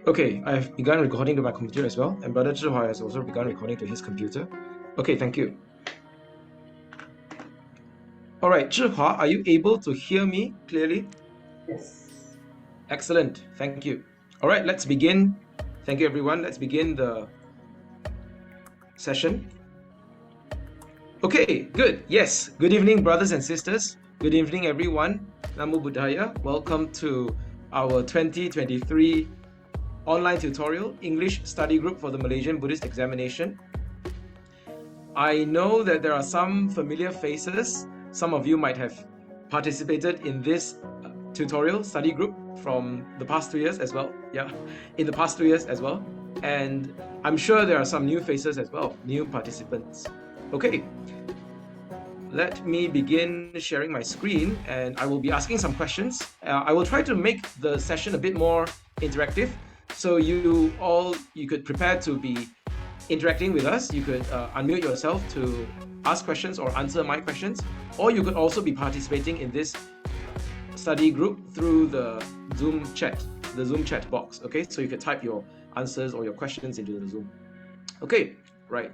Okay, I've begun recording to my computer as well, and Brother Zhihua has also begun recording to his computer. Okay, thank you. All right, Zhihua, are you able to hear me clearly? Yes. Excellent, thank you. All right, let's begin. Thank you, everyone. Let's begin the session. Okay, good. Yes, good evening, brothers and sisters. Good evening, everyone. Namo Buddhaya. Welcome to our 2023 online tutorial English study group for the Malaysian Buddhist Examination. I know that there are some familiar faces. Some of you might have participated in this tutorial study group from the past 2 years as well. Yeah, in the past 2 years as well. And I'm sure there are some new faces as well, new participants. Okay, let me begin sharing my screen and I will be asking some questions. I will try to make the session a bit more interactive. So you could prepare to be interacting with us. You could unmute yourself to ask questions or answer my questions, or you could also be participating in this study group through the Zoom chat box. Okay, so you could type your answers or your questions into the Zoom. Okay, right.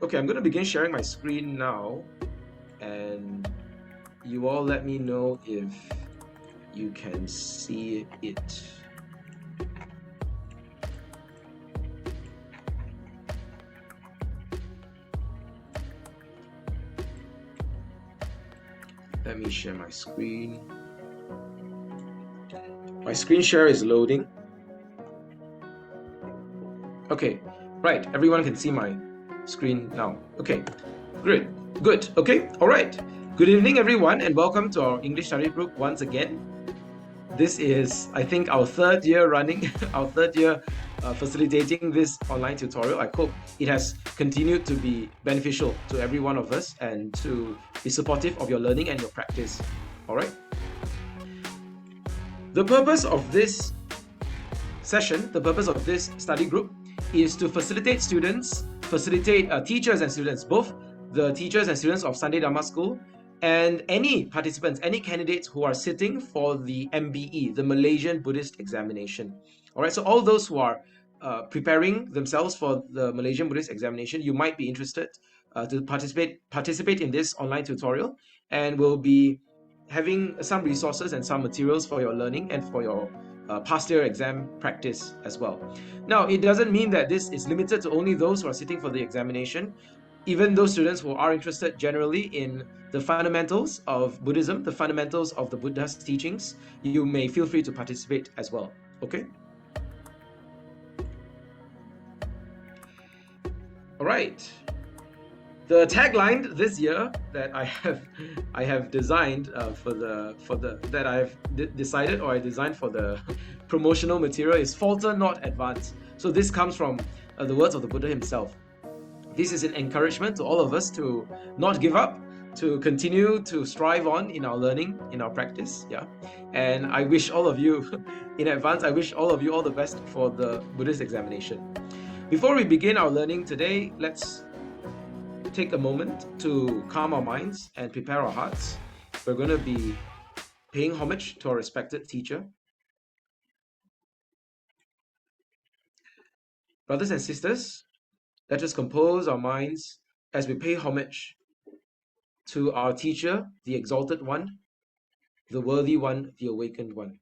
Okay, I'm going to begin sharing my screen now, and you all let me know if you can see it. Let me share my screen. My screen share is loading. Okay, right, everyone can see my screen now. Okay, great, good, okay, all right. Good evening, everyone, and welcome to our English study group once again. This is, I think, our third year running, our third year facilitating this online tutorial. I hope it has continued to be beneficial to every one of us and to be supportive of your learning and your practice. All right. The purpose of this session, the purpose of this study group is to facilitate teachers and students, both the teachers and students of Sunday Dhamma School and any participants, any candidates who are sitting for the MBE, the Malaysian Buddhist Examination. All right, so all those who are preparing themselves for the Malaysian Buddhist Examination, you might be interested to participate in this online tutorial, and we'll be having some resources and some materials for your learning and for your past year exam practice as well. Now, it doesn't mean that this is limited to only those who are sitting for the examination. Even those students who are interested generally in the fundamentals of Buddhism, the fundamentals of the Buddha's teachings, you may feel free to participate as well. Okay? All right. The tagline this year that I have designed that I've decided or I designed for the promotional material is "Falter not, advance." So this comes from the words of the Buddha himself. This is an encouragement to all of us to not give up, to continue to strive on in our learning, in our practice. Yeah, and I wish all of you, in advance, I wish all of you all the best for the Buddhist examination. Before we begin our learning today, let's take a moment to calm our minds and prepare our hearts. We're going to be paying homage to our respected teacher. Brothers and sisters, let us compose our minds as we pay homage to our teacher, the exalted one, the worthy one, the awakened one.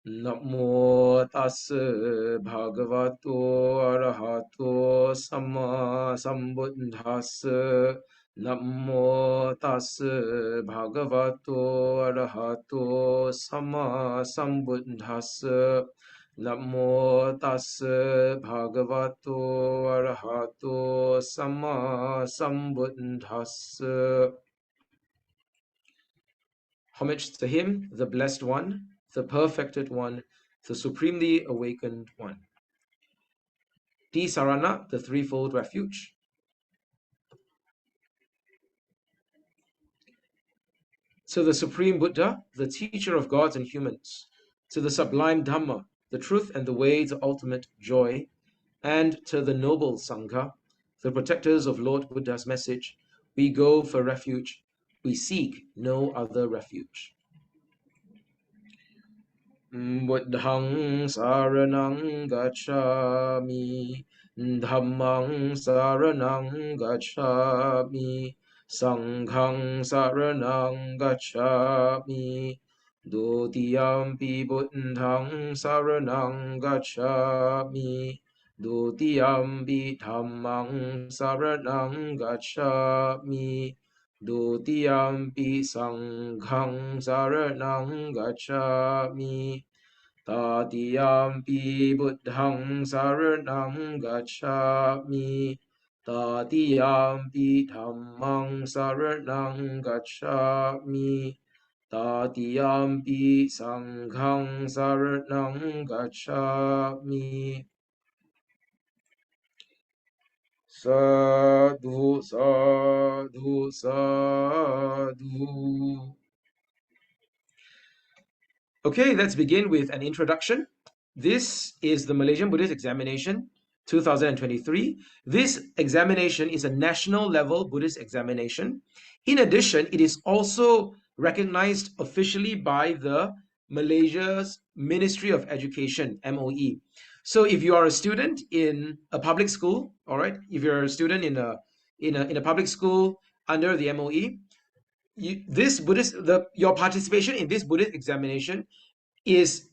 Namo tassa bhagavato arahato samma sambuddhassa. Namo tassa bhagavato arahato samma sambuddhassa. Namo tassa bhagavato arahato samma sambuddhassa. Homage to him, the blessed one, the perfected one, the supremely awakened one. Sarana, the threefold refuge. To the Supreme Buddha, the teacher of gods and humans. To the sublime Dhamma, the truth and the way to ultimate joy. And to the noble Sangha, the protectors of Lord Buddha's message, we go for refuge We seek no other refuge. Buddhang saranang gacchami, Dhammang saranang gacchami, Sanghang saranang gacchami, Dutiyampi Buddhang saranang gacchami, Dutiyampi Dhammang saranang gacchami, Dutiyampi Sanghang saranang gacchami, Tatiyampi Buddhang saranang gacchami, Tatiyampi Dhammang saranang gacchami, Tatiyampi Sanghang saranang gacchami. Sadhu, sadhu, sadhu. Okay, let's begin with an introduction. This is the Malaysian Buddhist Examination 2023. This examination is a national level Buddhist examination. In addition, it is also recognized officially by the Malaysia's Ministry of Education, MOE. So if you are a student in a public school, all right, if you're a student in a public school under the MOE, your participation in this Buddhist examination is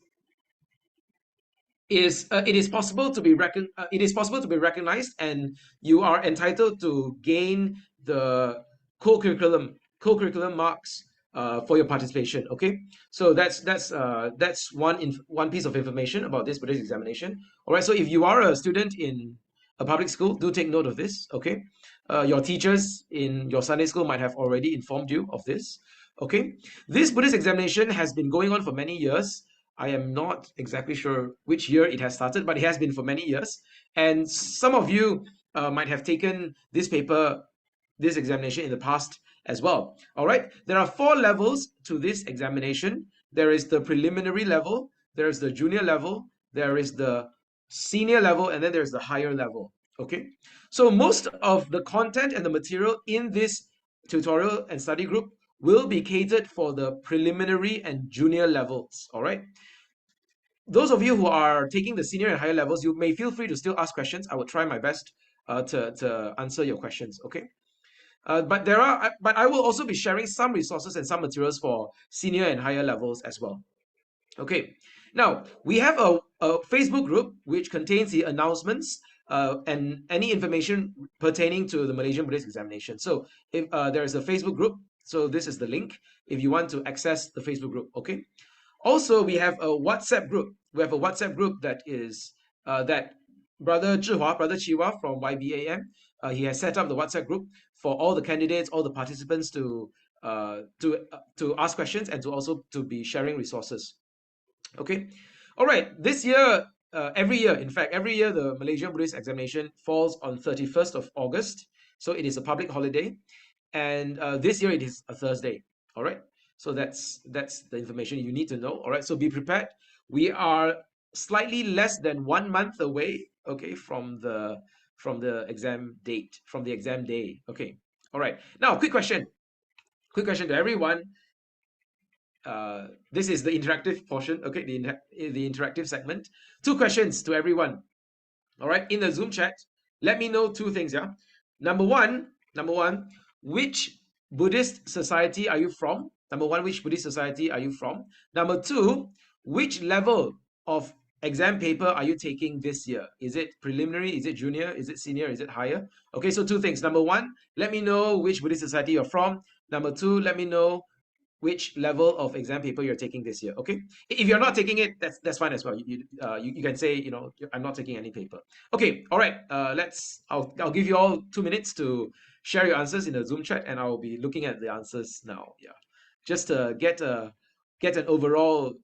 it is possible to be recognized, and you are entitled to gain the co-curriculum marks for your participation. Okay, so that's one piece of information about this Buddhist examination. All right, so if you are a student in a public school, do take note of this. Okay, your teachers in your Sunday school might have already informed you of this. Okay, this Buddhist examination has been going on for many years. I am not exactly sure which year it has started, but it has been for many years. And some of you might have taken this examination in the past as well. All right, there are 4 levels to this examination. There is the preliminary level, there is the junior level, there is the senior level, and then there's the higher level. Okay, so most of the content and the material in this tutorial and study group will be catered for the preliminary and junior levels. All right, those of you who are taking the senior and higher levels, you may feel free to still ask questions. I will try my best to answer your questions. Okay. But I will also be sharing some resources and some materials for senior and higher levels as well. Okay. Now we have a Facebook group which contains the announcements and any information pertaining to the Malaysian Buddhist Examination. So if there is a Facebook group, so this is the link if you want to access the Facebook group. Okay. Also, we have a WhatsApp group. We have a WhatsApp group that is that Brother Chiwa from YBAM, he has set up the WhatsApp group for all the candidates, all the participants to ask questions and to also to be sharing resources. Okay, all right. This year, every year, in fact, every year the Malaysian Buddhist Examination falls on 31st of August, so it is a public holiday, and this year it is a Thursday. All right. So that's the information you need to know. All right. So be prepared. We are slightly less than 1 month away. Okay, from the exam date, from the exam day. Okay. All right. Now, quick question. Quick question to everyone. This is the interactive portion. Okay, the interactive segment. 2 questions to everyone. All right. In the Zoom chat, let me know 2 things. Yeah. Number one, which Buddhist society are you from? Number 1, which Buddhist society are you from? Number 2, which level of exam paper are you taking this year? Is it preliminary? Is it junior? Is it senior? Is it higher? Okay, so 2 things. Number 1, let me know which Buddhist society you're from. Number 2, let me know which level of exam paper you're taking this year. Okay, if you're not taking it, that's fine as well. You can say, you know, I'm not taking any paper. Okay, all right. I'll give you all 2 minutes to share your answers in the Zoom chat, and I'll be looking at the answers now. Yeah, just to get an overall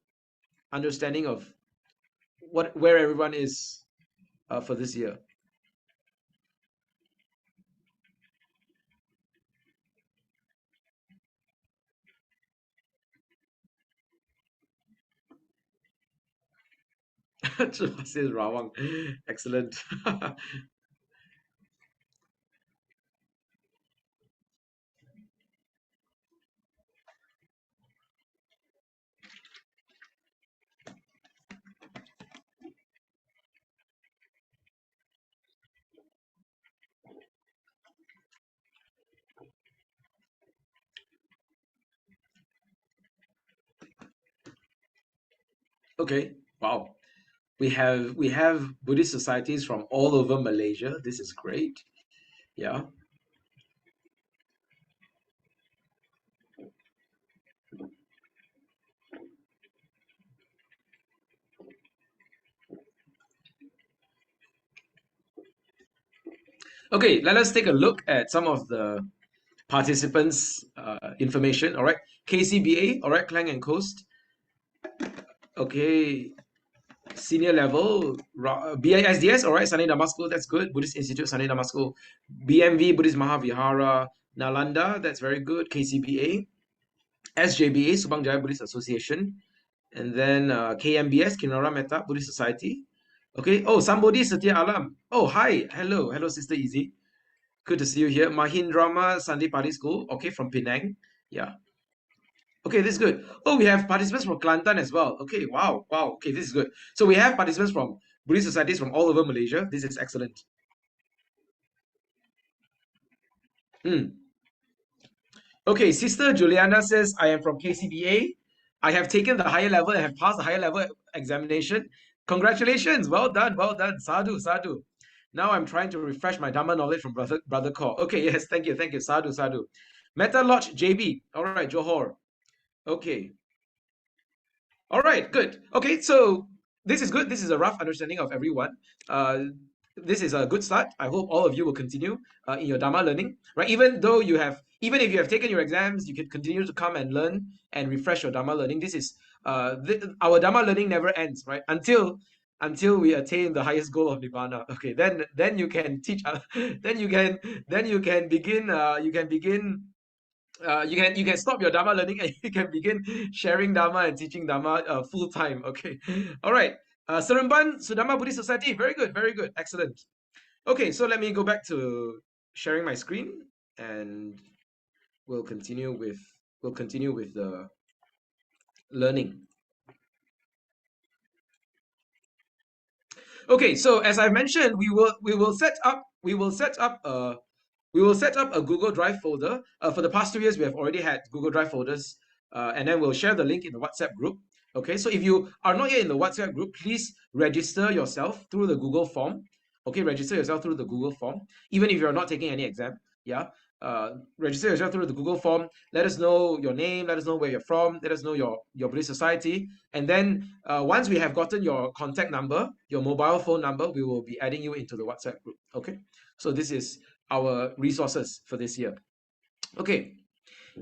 understanding of where everyone is for this year. Says Rawang. Excellent. Okay, wow. We have Buddhist societies from all over Malaysia. This is great. Yeah. Okay, let us take a look at some of the participants' information. All right, KCBA. All right, Klang and Coast. Okay, senior level. BISDS. All right, Sunday Dhamma School. That's good. Buddhist Institute, Sunday Dhamma School. BMV, Buddhist Mahavihara, Nalanda. That's very good. KCBA. SJBA, Subang Jaya Buddhist Association. And then KMBS, Kinara Metta Buddhist Society. Okay. Oh, somebody, Satya Alam. Oh, hi. Hello. Hello, Sister Easy. Good to see you here. Mahindrama Sunday Party School. Okay, from Penang. Yeah. Okay, this is good. Oh, we have participants from Kelantan as well. Okay, wow. Wow. Okay, this is good. So we have participants from Buddhist societies from all over Malaysia. This is excellent. Hmm. Okay, Sister Juliana says, I am from KCBA. I have taken the higher level and have passed the higher level examination. Congratulations. Well done. Well done. Sadhu, sadhu. Now I'm trying to refresh my Dhamma knowledge from Brother Kaur. Okay, yes, thank you. Thank you. Sadhu, sadhu. Meta Lodge JB. All right, Johor. Okay. All right, good. Okay, so this is good. This is a rough understanding of everyone. Uh, this is a good start. I hope all of you will continue in your Dhamma learning, right? Even if you have taken your exams, you can continue to come and learn and refresh your Dhamma learning. This is our Dhamma learning never ends, right? Until we attain the highest goal of Nibbana. Okay, then you can teach. Then you can begin. You can stop your Dhamma learning and you can begin sharing Dhamma and teaching Dhamma full time. Okay. All right. Seremban Sudama Buddhist Society. Very good. Very good. Excellent. Okay. So let me go back to sharing my screen and we'll continue with the learning. Okay. So as I mentioned, we will set up a Google Drive folder. For the past 2 years, we have already had Google Drive folders, and then we'll share the link in the WhatsApp group. Okay, so if you are not yet in the WhatsApp group, please register yourself through the Google form. Okay, register yourself through the Google form, even if you're not taking any exam. Yeah, register yourself through the Google form. Let us know your name. Let us know where you're from. Let us know your Buddhist society, and then once we have gotten your contact number, your mobile phone number, we will be adding you into the WhatsApp group. Okay, so this is our resources for this year. Okay,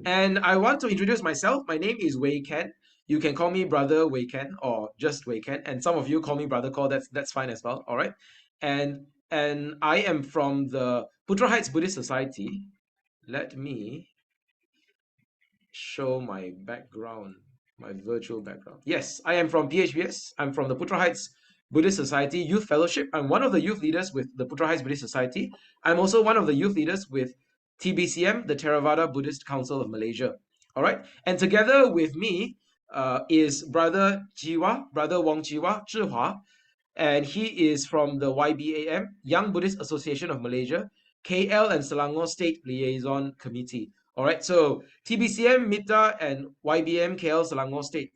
and I want to introduce myself. My name is Wei Ken. You can call me Brother Wei Ken or just Wei Ken, and some of you call me Brother Call. That's fine as well. All right, and I am from the Putra Heights Buddhist Society. Let me show my background, my virtual background. Yes, I am from PHBS. I'm from the Putra Heights Buddhist Society Youth Fellowship. I'm one of the youth leaders with the Putra Heights Buddhist Society. I'm also one of the youth leaders with TBCM, the Theravāda Buddhist Council of Malaysia. All right, and together with me is Brother Jiwa, Brother Wong Jiwa, Zhihua, and he is from the YBAM, Young Buddhist Association of Malaysia, KL and Selangor State Liaison Committee. All right, so TBCM, MYTTA, and YBM, KL, Selangor State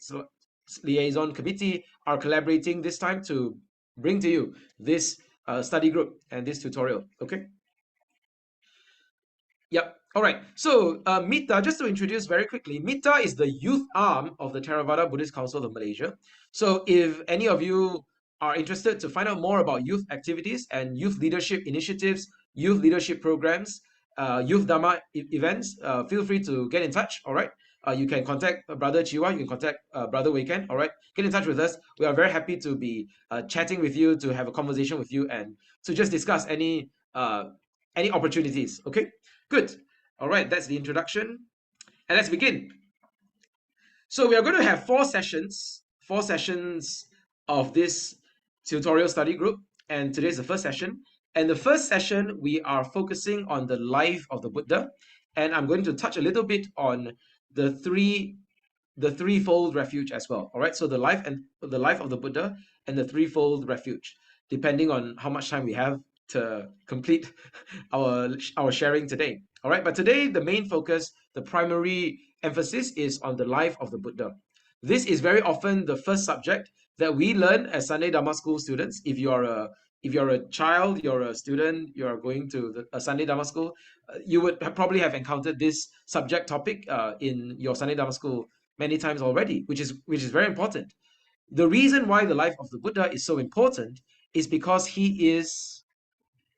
Liaison Committee are collaborating this time to bring to you this study group and this tutorial. Okay. Yep. All right. So MYTTA, just to introduce very quickly, MYTTA is the youth arm of the Theravāda Buddhist Council of Malaysia. So if any of you are interested to find out more about youth activities and youth leadership initiatives, youth leadership programs, youth Dhamma events, feel free to get in touch. All right. You can contact Brother Chiwa, you can contact Brother Weiken. All right. Get in touch with us. We are very happy to be chatting with you, to have a conversation with you, and to just discuss any opportunities. Okay. Good. All right, that's the introduction. And let's begin. So we are going to have four sessions of this tutorial study group. And today's the first session. And the first session, we are focusing on the life of the Buddha. And I'm going to touch a little bit on the threefold refuge as well. All right, so the life of the Buddha and the threefold refuge, depending on how much time we have to complete our sharing today. All right, but today the main focus, the primary emphasis is on the life of the Buddha. This is very often the first subject that we learn as Sunday Dhamma School students. If you're a child, you're a student, you're going to a Sunday Dhamma School, you would probably have encountered this subject topic in your Sunday Dhamma School many times already, which is very important. The reason why the life of the Buddha is so important is because he is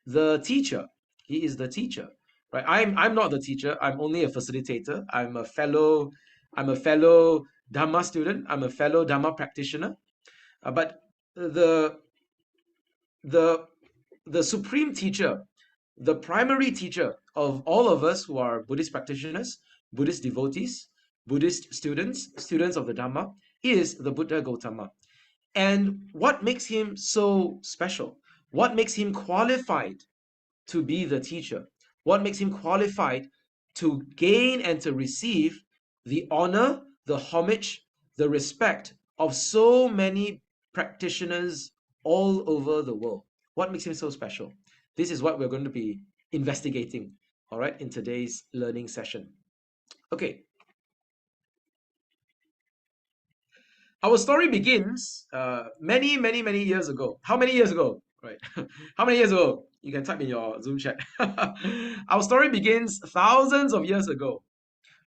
the teacher. He is the teacher, right? I'm not the teacher. I'm only a facilitator. I'm a fellow Dhamma student. I'm a fellow Dhamma practitioner. But the the the supreme teacher, the primary teacher of all of us who are Buddhist practitioners, Buddhist devotees, Buddhist students of the Dhamma, is the Buddha Gautama. And what makes him so special? What makes him qualified to be the teacher? What makes him qualified to gain and to receive the honor, the homage, the respect of so many practitioners all over the world? What makes him so special? This is what we're going to be investigating, all right, in today's learning session. Okay. Our story begins many, many, many years ago. How many years ago? Right. How many years ago? You can type in your Zoom chat. Our story begins thousands of years ago,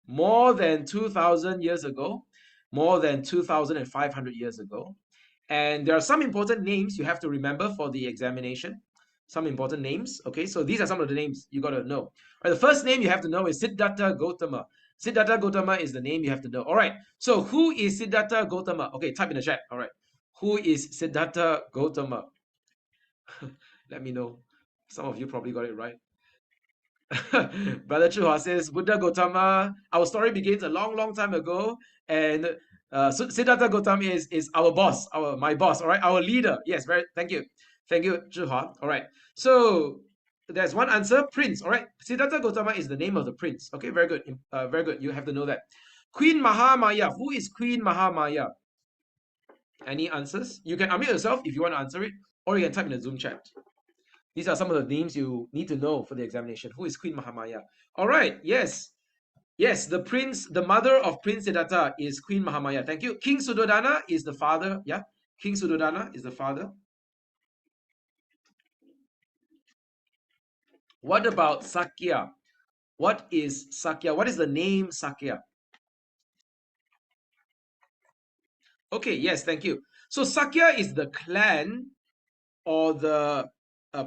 more than 2,000 years ago, more than 2,500 years ago. And there are some important names you have to remember for the examination. Some important names. Okay, so these are some of the names you got to know. Right, the first name you have to know is Siddhartha Gautama. Siddhartha Gautama is the name you have to know. All right, so who is Siddhartha Gautama? Okay, type in the chat. All right, who is Siddhartha Gautama? Let me know. Some of you probably got it right. Brother Chuhua says, Buddha Gautama, our story begins a long, long time ago. And Siddhartha Gautama is our boss, my boss, all right, our leader. Yes, very, thank you. Thank you, Chuhua. All right. So there's one answer, prince. All right. Siddhartha Gautama is the name of the prince. Okay, very good. Very good. You have to know that. Queen Mahamaya. Who is Queen Mahamaya? Any answers? You can unmute yourself if you want to answer it, or you can type in the Zoom chat. These are some of the names you need to know for the examination. Who is Queen Mahamaya? All right, yes. Yes, the mother of Prince Siddhartha is Queen Mahamaya. Thank you. King Suddhodana is the father. Yeah, King Suddhodana is the father. What about Sakya? What is Sakya? What is the name Sakya? Okay, yes, thank you. So Sakya is the clan or the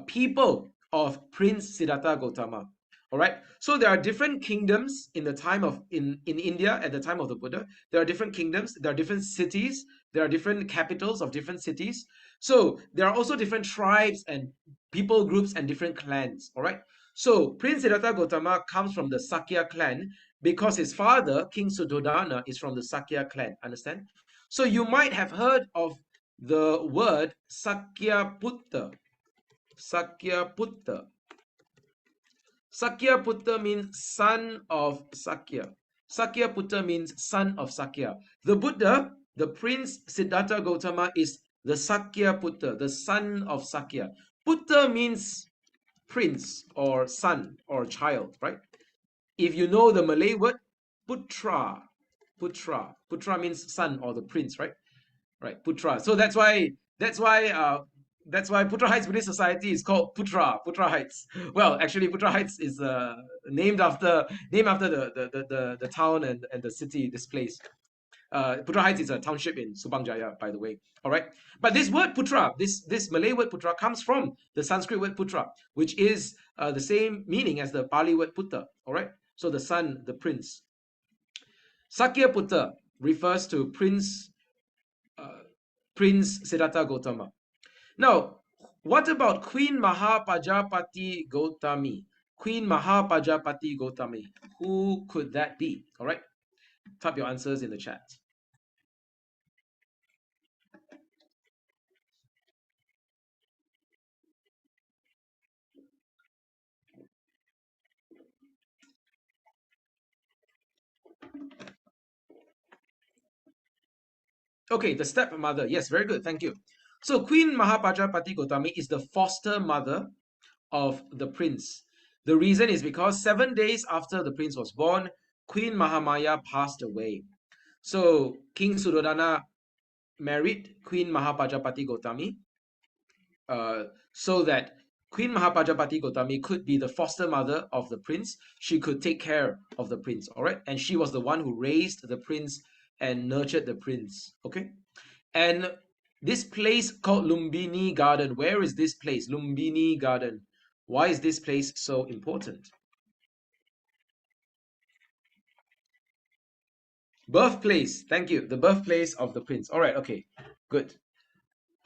people of Prince Siddhartha Gautama. All right. So there are different kingdoms in the time of in India at the time of the Buddha. There are different kingdoms. There are different cities. There are different capitals of different cities. So there are also different tribes and people groups and different clans. All right. So Prince Siddhartha Gautama comes from the Sakya clan because his father, King Suddhodana, is from the Sakya clan. Understand? So you might have heard of the word Sakyaputta. Sakyaputta. Sakyaputta means son of Sakya. Sakyaputta means son of Sakya. The Buddha, the Prince Siddhartha Gautama, is the Sakyaputta, the son of Sakya. Putta means prince or son or child, right? If you know the Malay word, putra, putra means son or the prince, right? Right, Putra. So that's why Putra Heights Buddhist Society is called Putra Heights. Well, actually, Putra Heights is named after the town and the city, this place. Putra Heights is a township in Subang Jaya, by the way. All right, but this word Putra, this Malay word Putra, comes from the Sanskrit word Putra, which is the same meaning as the Pali word Putta. All right, so the son, the prince. Sakya Putta refers to Prince Siddhartha Gautama. Now, what about Queen Mahapajapati Gautami? Queen Mahapajapati Gautami. Who could that be? All right. Type your answers in the chat. Okay, the stepmother. Yes, very good. Thank you. So Queen Mahapajapati Gautami is the foster mother of the prince. The reason is because 7 days after the prince was born, Queen Mahamaya passed away. So King Suddhodana married Queen Mahapajapati Gotami, so that Queen Mahapajapati Gotami could be the foster mother of the prince. She could take care of the prince, all right? And she was the one who raised the prince and nurtured the prince, okay? And this place called Lumbini Garden, where is this place? Lumbini Garden. Why is this place so important? Birthplace. Thank you. The birthplace of the prince. All right. Okay. Good.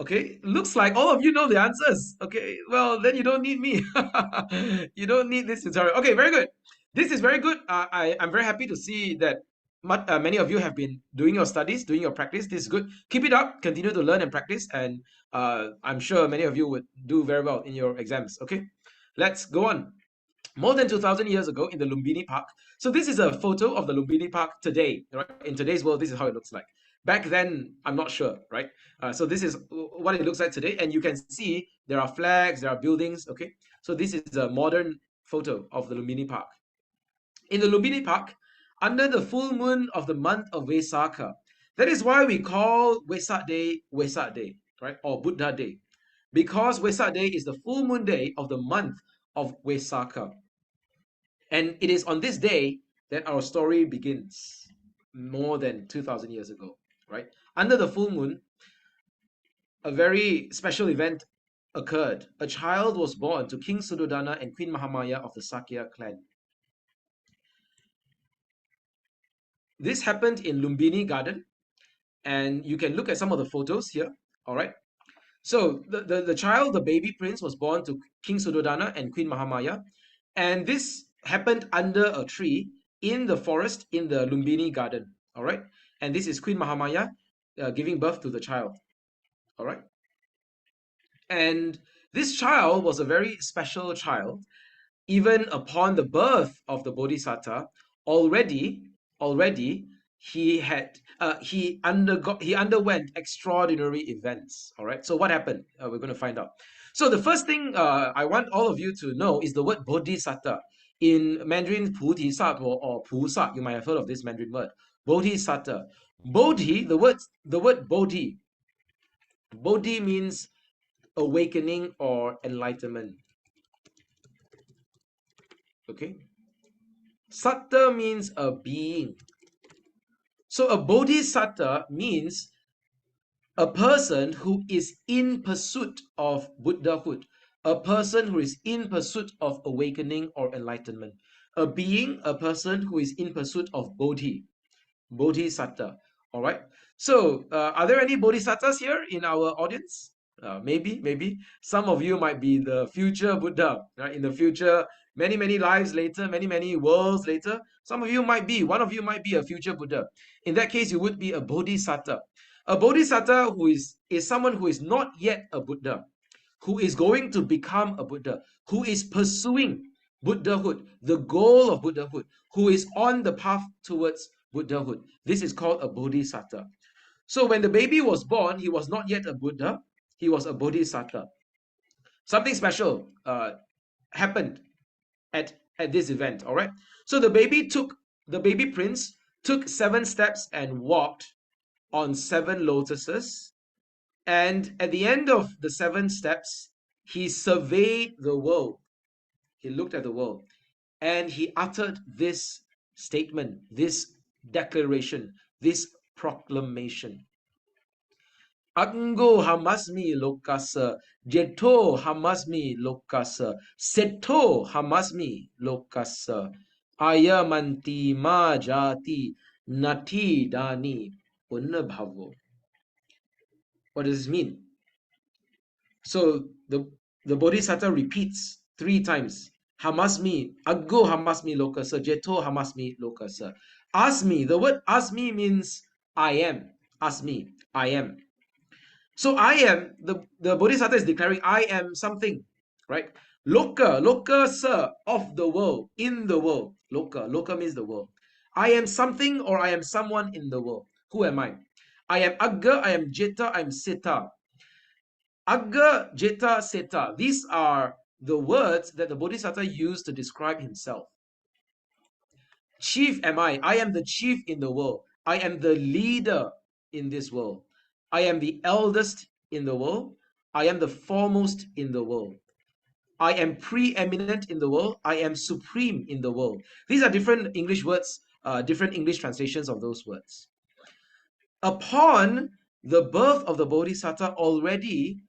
Okay. Looks like all of you know the answers. Okay. Well, then you don't need me. You don't need this tutorial. Okay. Very good. This is very good. I'm very happy to see that many of you have been doing your studies, doing your practice. This is good. Keep it up. Continue to learn and practice. And I'm sure many of you would do very well in your exams. Okay. Let's go on. More than 2,000 years ago in the Lumbini Park. So this is a photo of the Lumbini Park today, right? In today's world, this is how it looks like. Back then, I'm not sure, right? So this is what it looks like today. And you can see there are flags, there are buildings, okay? So this is a modern photo of the Lumbini Park. In the Lumbini Park, under the full moon of the month of Vesakha, that is why we call Vesak Day, right? Or Buddha Day. Because Vesak Day is the full moon day of the month of Vesakha. And it is on this day that our story begins, more than 2,000 years ago, right? Under the full moon, a very special event occurred. A child was born to King Suddhodana and Queen Mahamaya of the Sakya clan. This happened in Lumbini Garden, and you can look at some of the photos here, all right? So the child, the baby prince, was born to King Suddhodana and Queen Mahamaya, and this happened under a tree in the forest in the Lumbini Garden, all right? And this is Queen Mahamaya giving birth to the child, all right? And this child was a very special child. Even upon the birth of the Bodhisattva, already he underwent extraordinary events. All right. So what happened? We're going to find out. So the first thing I want all of you to know is the word Bodhisattva. In Mandarin, Bodhisattva or Pusa, you might have heard of this Mandarin word. Bodhisattva. Bodhi, the word Bodhi. Bodhi means awakening or enlightenment. Okay. Sattva means a being. So a bodhisattva means a person who is in pursuit of Buddhahood, a person who is in pursuit of awakening or enlightenment, a being, a person who is in pursuit of bodhisattva. All right. So are there any bodhisattvas here in our audience? Maybe some of you might be the future Buddha, right? In the future, many lives later, many worlds later, some of you might be, one of you might be a future Buddha. In that case, you would be a bodhisattva. A bodhisattva who is someone who is not yet a Buddha, who is going to become a Buddha, who is pursuing Buddhahood, the goal of Buddhahood, who is on the path towards Buddhahood. This is called a bodhisattva. So when the baby was born, he was not yet a Buddha, he was a bodhisattva. Something special happened at this event, all right? So the baby prince took 7 steps and walked on 7 lotuses. And at the end of the 7 steps, he surveyed the world. He looked at the world and he uttered this statement, this declaration, this proclamation. Aggo hamasmi lokasa, jeto hamasmi lokasa, seto hamasmi lokasa, ayamanti ma jati nati dani unnabhavo. What does this mean? So the Bodhisattva repeats 3 times. Hamasmi, aggo hamasmi lokasa, jeto hamasmi lokasa. Asmi, the word asmi means I am. Asmi, I am. So I am, the Bodhisattva is declaring I am something, right? Loka sa, of the world, in the world. Loka means the world. I am something or I am someone in the world. Who am I? I am agga, I am jeta, I am seta. Agga, jeta, seta. These are the words that the Bodhisattva used to describe himself. Chief am I. I am the chief in the world. I am the leader in this world. I am the eldest in the world. I am the foremost in the world. I am preeminent in the world. I am supreme in the world. These are different English words, different English translations of those words. Upon the birth of the Bodhisattva, already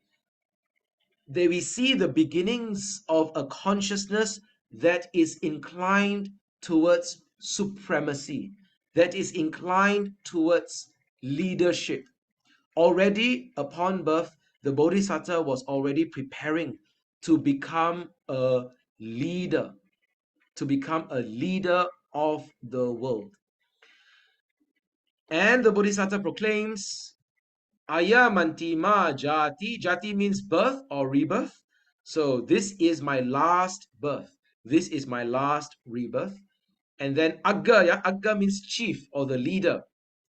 we see the beginnings of a consciousness that is inclined towards supremacy, that is inclined towards leadership. Already upon birth, the Bodhisattva was already preparing to become a leader, of the world. And the Bodhisattva proclaims, Aya mantima jati. Jati means birth or rebirth. So this is my last birth. This is my last rebirth. And then Agga, yeah? Agga means chief or the leader,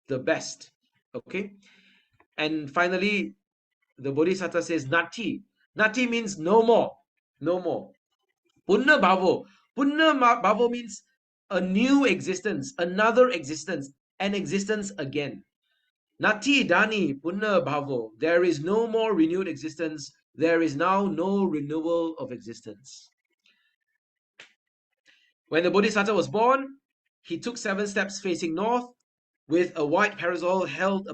the best. Okay. And finally, the Bodhisattva says Nati. Nati means no more. No more. Punna Bhavo. Punna Bhavo means a new existence, another existence, an existence again. Nati Dani Punna Bhavo. There is no more renewed existence. There is now no renewal of existence. When the Bodhisattva was born, he took 7 steps facing north. With a white parasol held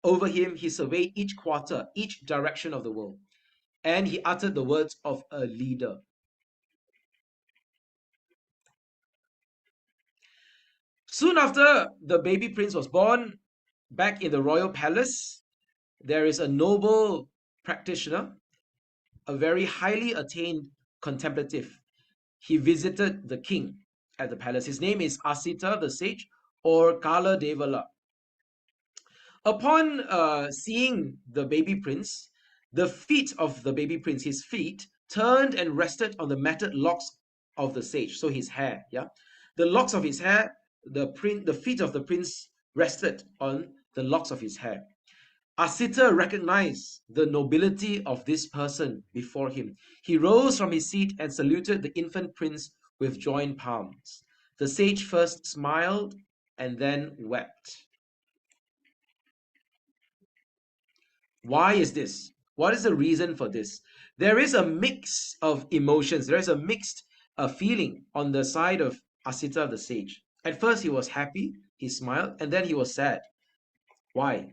over him, he surveyed each quarter, each direction of the world. And he uttered the words of a leader. Soon after the baby prince was born, back in the royal palace, there is a noble practitioner, a very highly attained contemplative. He visited the king at the palace. His name is Asita the sage, or Kala Devala. Upon seeing the baby prince, the feet of the baby prince, his feet, turned and rested on the matted locks of the sage, so his hair, yeah? The locks of his hair, the feet of the prince rested on the locks of his hair. Asita recognized the nobility of this person before him. He rose from his seat and saluted the infant prince with joined palms. The sage first smiled and then wept. Why is this? What is the reason for this? There is a mix of emotions. There is a mixed feeling on the side of Asita the sage. At first he was happy, he smiled, and then he was sad. Why?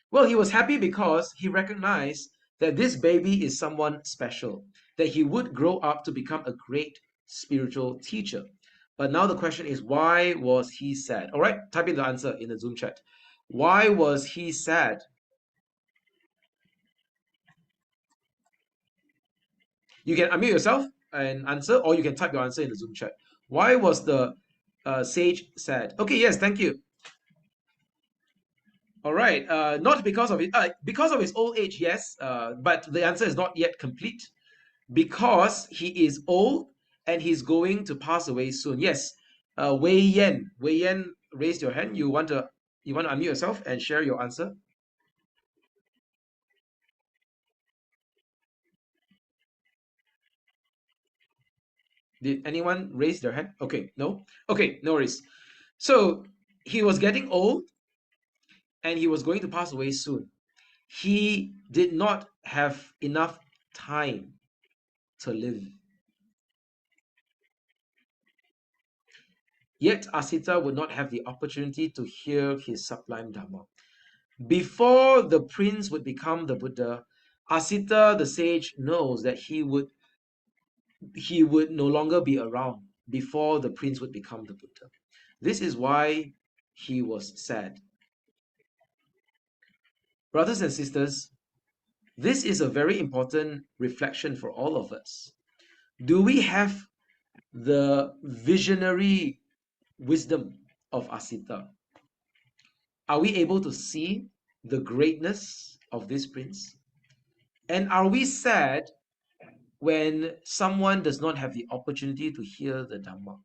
Well, he was happy because he recognized that this baby is someone special, that he would grow up to become a great spiritual teacher. But now the question is, why was he sad? All right, type in the answer in the Zoom chat. Why was he sad? You can unmute yourself and answer, or you can type your answer in the Zoom chat. Why was the sage sad? Okay, yes, thank you. All right, not because of it, because of his old age, yes, but the answer is not yet complete. Because he is old and he's going to pass away soon. Yes, Wei Yan, raised your hand. You want to unmute yourself and share your answer? Did anyone raise their hand? Okay, no? Okay, no worries. So he was getting old and he was going to pass away soon. He did not have enough time to live. Yet Asita would not have the opportunity to hear his sublime Dhamma. Before the prince would become the Buddha, Asita the sage knows that he would no longer be around before the prince would become the Buddha. This is why he was sad. Brothers and sisters, this is a very important reflection for all of us. Do we have the visionary wisdom of Asita? Are we able to see the greatness of this prince? And are we sad when someone does not have the opportunity to hear the Dhamma?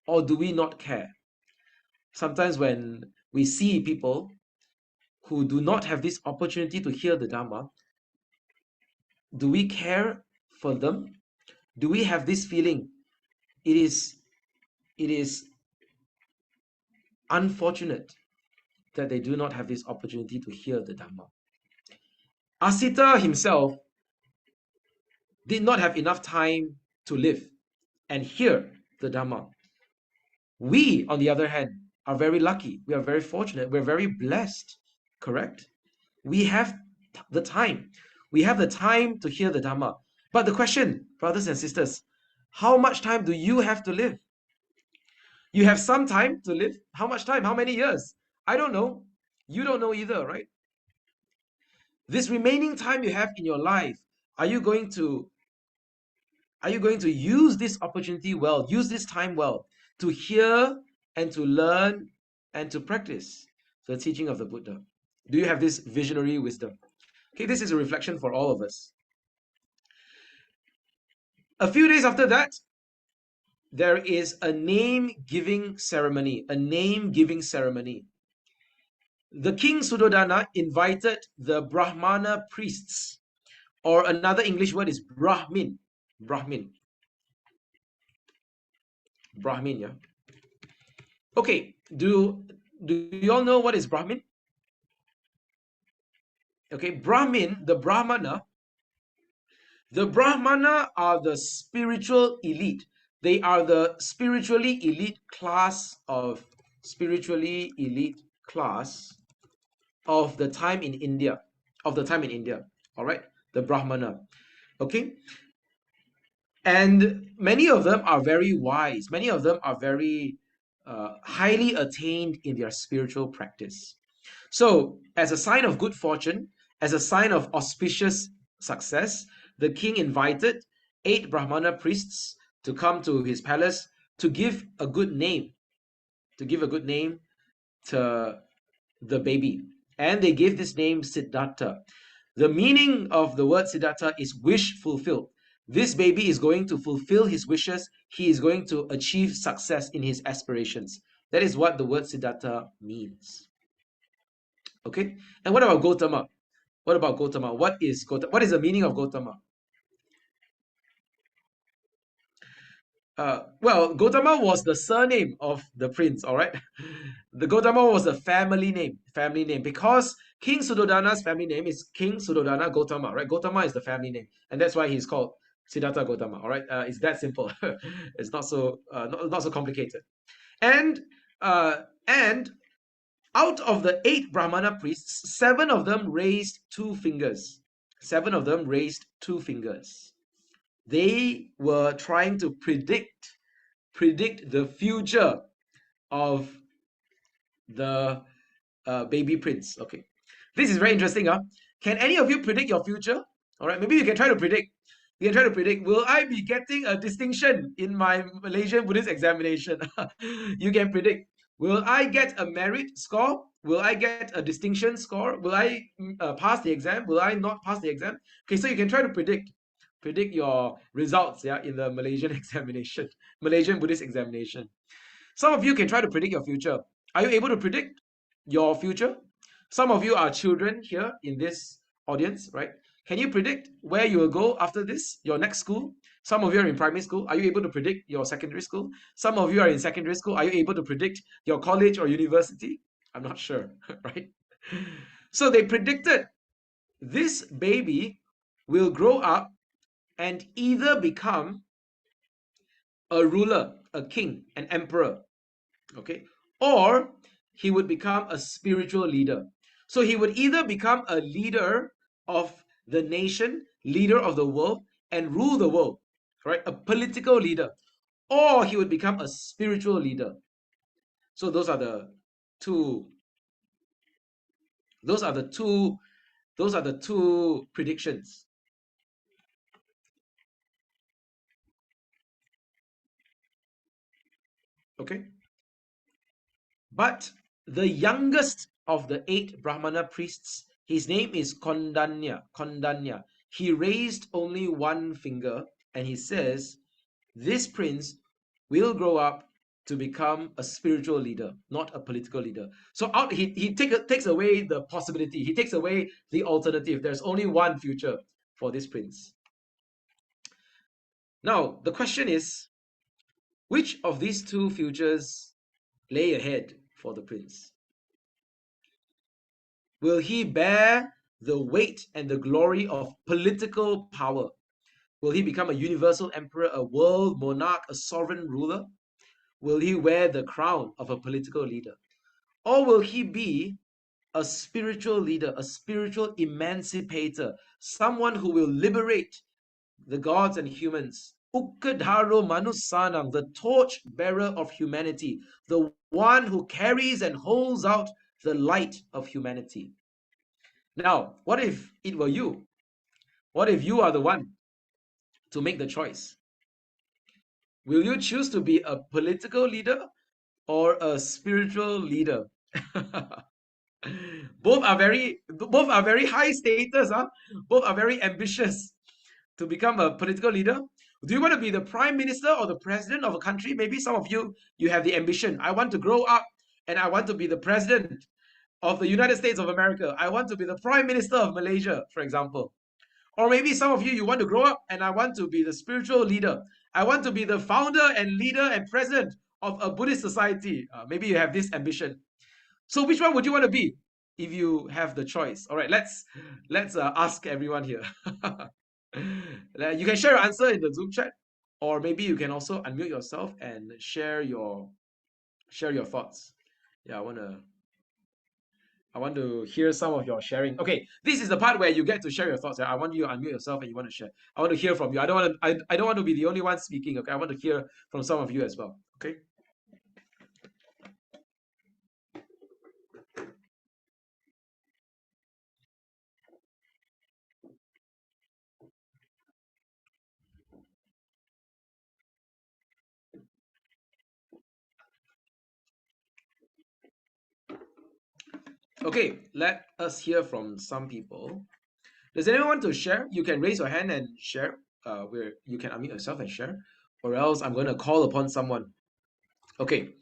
Or do we not care? Sometimes when we see people who do not have this opportunity to hear the Dhamma, do we care for them? Do we have this feeling? It is unfortunate that they do not have this opportunity to hear the Dhamma. Asita himself did not have enough time to live and hear the Dhamma. We, on the other hand, are very lucky. We are very fortunate. We're very blessed. Correct? We have the time. We have the time to hear the Dhamma. But the question, brothers and sisters, how much time do you have to live? You have some time to live. How much time? How many years? I don't know. You don't know either, right? This remaining time you have in your life, are you going to use this opportunity well, use this time well to hear and to learn and to practice the teaching of the Buddha? Do you have this visionary wisdom? Okay, this is a reflection for all of us. A few days after that, there is a name-giving ceremony, The King Suddhodana invited the Brahmana priests, or another English word is Brahmin, yeah. Okay, do you all know what is Brahmin? Okay, the Brahmana are the spiritual elite. They are the spiritually elite class of the time in India, all right, the Brahmana. Okay, and many of them are very wise. Many of them are very highly attained in their spiritual practice. So, as a sign of good fortune, as a sign of auspicious success, the king invited 8 Brahmana priests to come to his palace to give a good name, to the baby. And they gave this name Siddhartha. The meaning of the word Siddhartha is wish fulfilled. This baby is going to fulfill his wishes. He is going to achieve success in his aspirations. That is what the word Siddhartha means. Okay? And what about Gautama? What is Gautama? What is the meaning of Gautama? Well, Gautama was the surname of the prince, all right? The Gautama was a family name, because King Suddhodana's family name is King Suddhodana Gautama, right? Gautama is the family name, and that's why he's called Siddhartha Gautama, all right? It's that simple. It's not so complicated. And out of the 8 Brahmana priests, 7 of them raised 2 fingers. They were trying to predict the future of the baby prince. Okay, this is very interesting. Can any of you predict your future? All right, maybe you can try to predict. Will I be getting a distinction in my Malaysian Buddhist examination? You can predict. Will I get a merit score? Will I get a distinction score? Will I pass the exam? Will I not pass the exam? Okay, so you can try to predict your results, yeah, in the Malaysian examination, Malaysian Buddhist examination. Some of you can try to predict your future. Are you able to predict your future? Some of you are children here in this audience, right? Can you predict where you will go after this, your next school? Some of you are in primary school. Are you able to predict your secondary school? Some of you are in secondary school. Are you able to predict your college or university? I'm not sure, right? So they predicted this baby will grow up and either become a ruler, a king, an emperor, okay, or he would become a spiritual leader. So he would either become a leader of the nation, leader of the world, and rule the world, right? A political leader, or he would become a spiritual leader. So those are the two predictions. Okay, but the youngest of the 8 Brahmana priests, his name is Kondanya. He raised only 1 finger and he says, this prince will grow up to become a spiritual leader, not a political leader. So he takes away the possibility. He takes away the alternative. There's only one future for this prince. Now, the question is, which of these 2 futures lay ahead for the prince? Will he bear the weight and the glory of political power? Will he become a universal emperor, a world monarch, a sovereign ruler? Will he wear the crown of a political leader? Or will he be a spiritual leader, a spiritual emancipator, someone who will liberate the gods and humans? Ukadharo Manusanam, the torch bearer of humanity, the one who carries and holds out the light of humanity. Now, what if it were you? What if you are the one to make the choice? Will you choose to be a political leader or a spiritual leader? both are very high status, huh? Both are very ambitious to become a political leader. Do you want to be the prime minister or the president of a country? Maybe some of you have the ambition. I want to grow up and I want to be the president of the United States of America. I want to be the prime minister of Malaysia, for example. Or maybe some of you want to grow up and I want to be the spiritual leader. I want to be the founder and leader and president of a Buddhist society. Maybe you have this ambition. So which one would you want to be if you have the choice? All right, let's ask everyone here. You can share your answer in the Zoom chat, or maybe you can also unmute yourself and share your thoughts. Yeah, I want to hear some of your sharing. Okay, this is the part where you get to share your thoughts. I want you to unmute yourself and you want to share. I want to hear from you. I don't want to be the only one speaking. Okay, I want to hear from some of you as well. Okay. Okay, let us hear from some people. Does anyone want to share? You can raise your hand and share. Where you can unmute yourself and share, or else I'm going to call upon someone. Okay.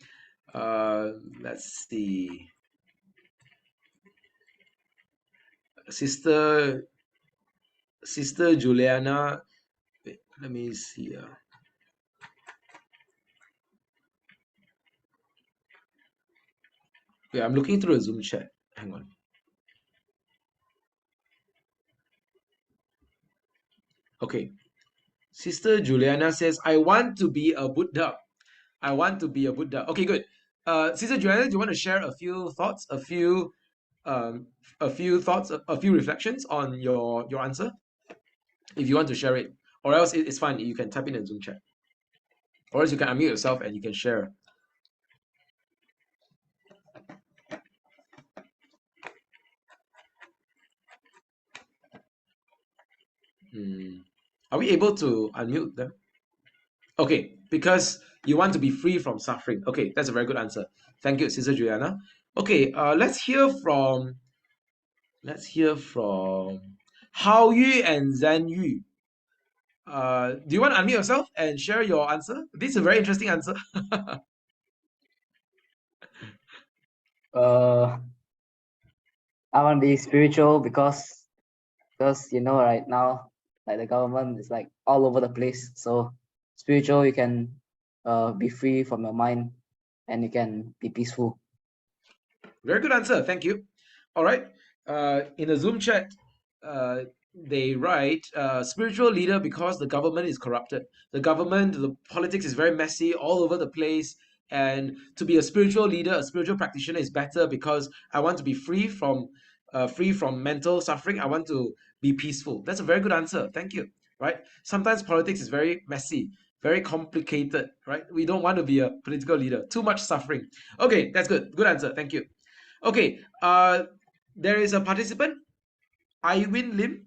Let's see. Sister Juliana. Wait, let me see. Yeah, I'm looking through a Zoom chat. Hang on. Okay. Sister Juliana says, I want to be a Buddha. I want to be a Buddha. Okay, good. Sister Juliana, do you want to share a few thoughts, a few reflections on your answer? If you want to share it. Or else it's fine. You can type in the Zoom chat. Or else you can unmute yourself and you can share. Are we able to unmute them? Okay, because you want to be free from suffering. Okay, that's a very good answer. Thank you, Sister Juliana. Okay, let's hear from Hao Yu and Zan Yu. Do you want to unmute yourself and share your answer? This is a very interesting answer. I want to be spiritual because right now, like the government is like all over the place. So spiritual, you can be free from your mind and you can be peaceful. Very good answer. Thank you. All right. In the Zoom chat, they write spiritual leader because the government is corrupted. The politics is very messy all over the place. And to be a spiritual leader, a spiritual practitioner is better because I want to be free from mental suffering. I want to be peaceful. That's a very good answer. Thank you. Right. Sometimes politics is very messy, very complicated. Right. We don't want to be a political leader. Too much suffering. Okay, that's good. Good answer. Thank you. Okay, there is a participant, Iwin Lim,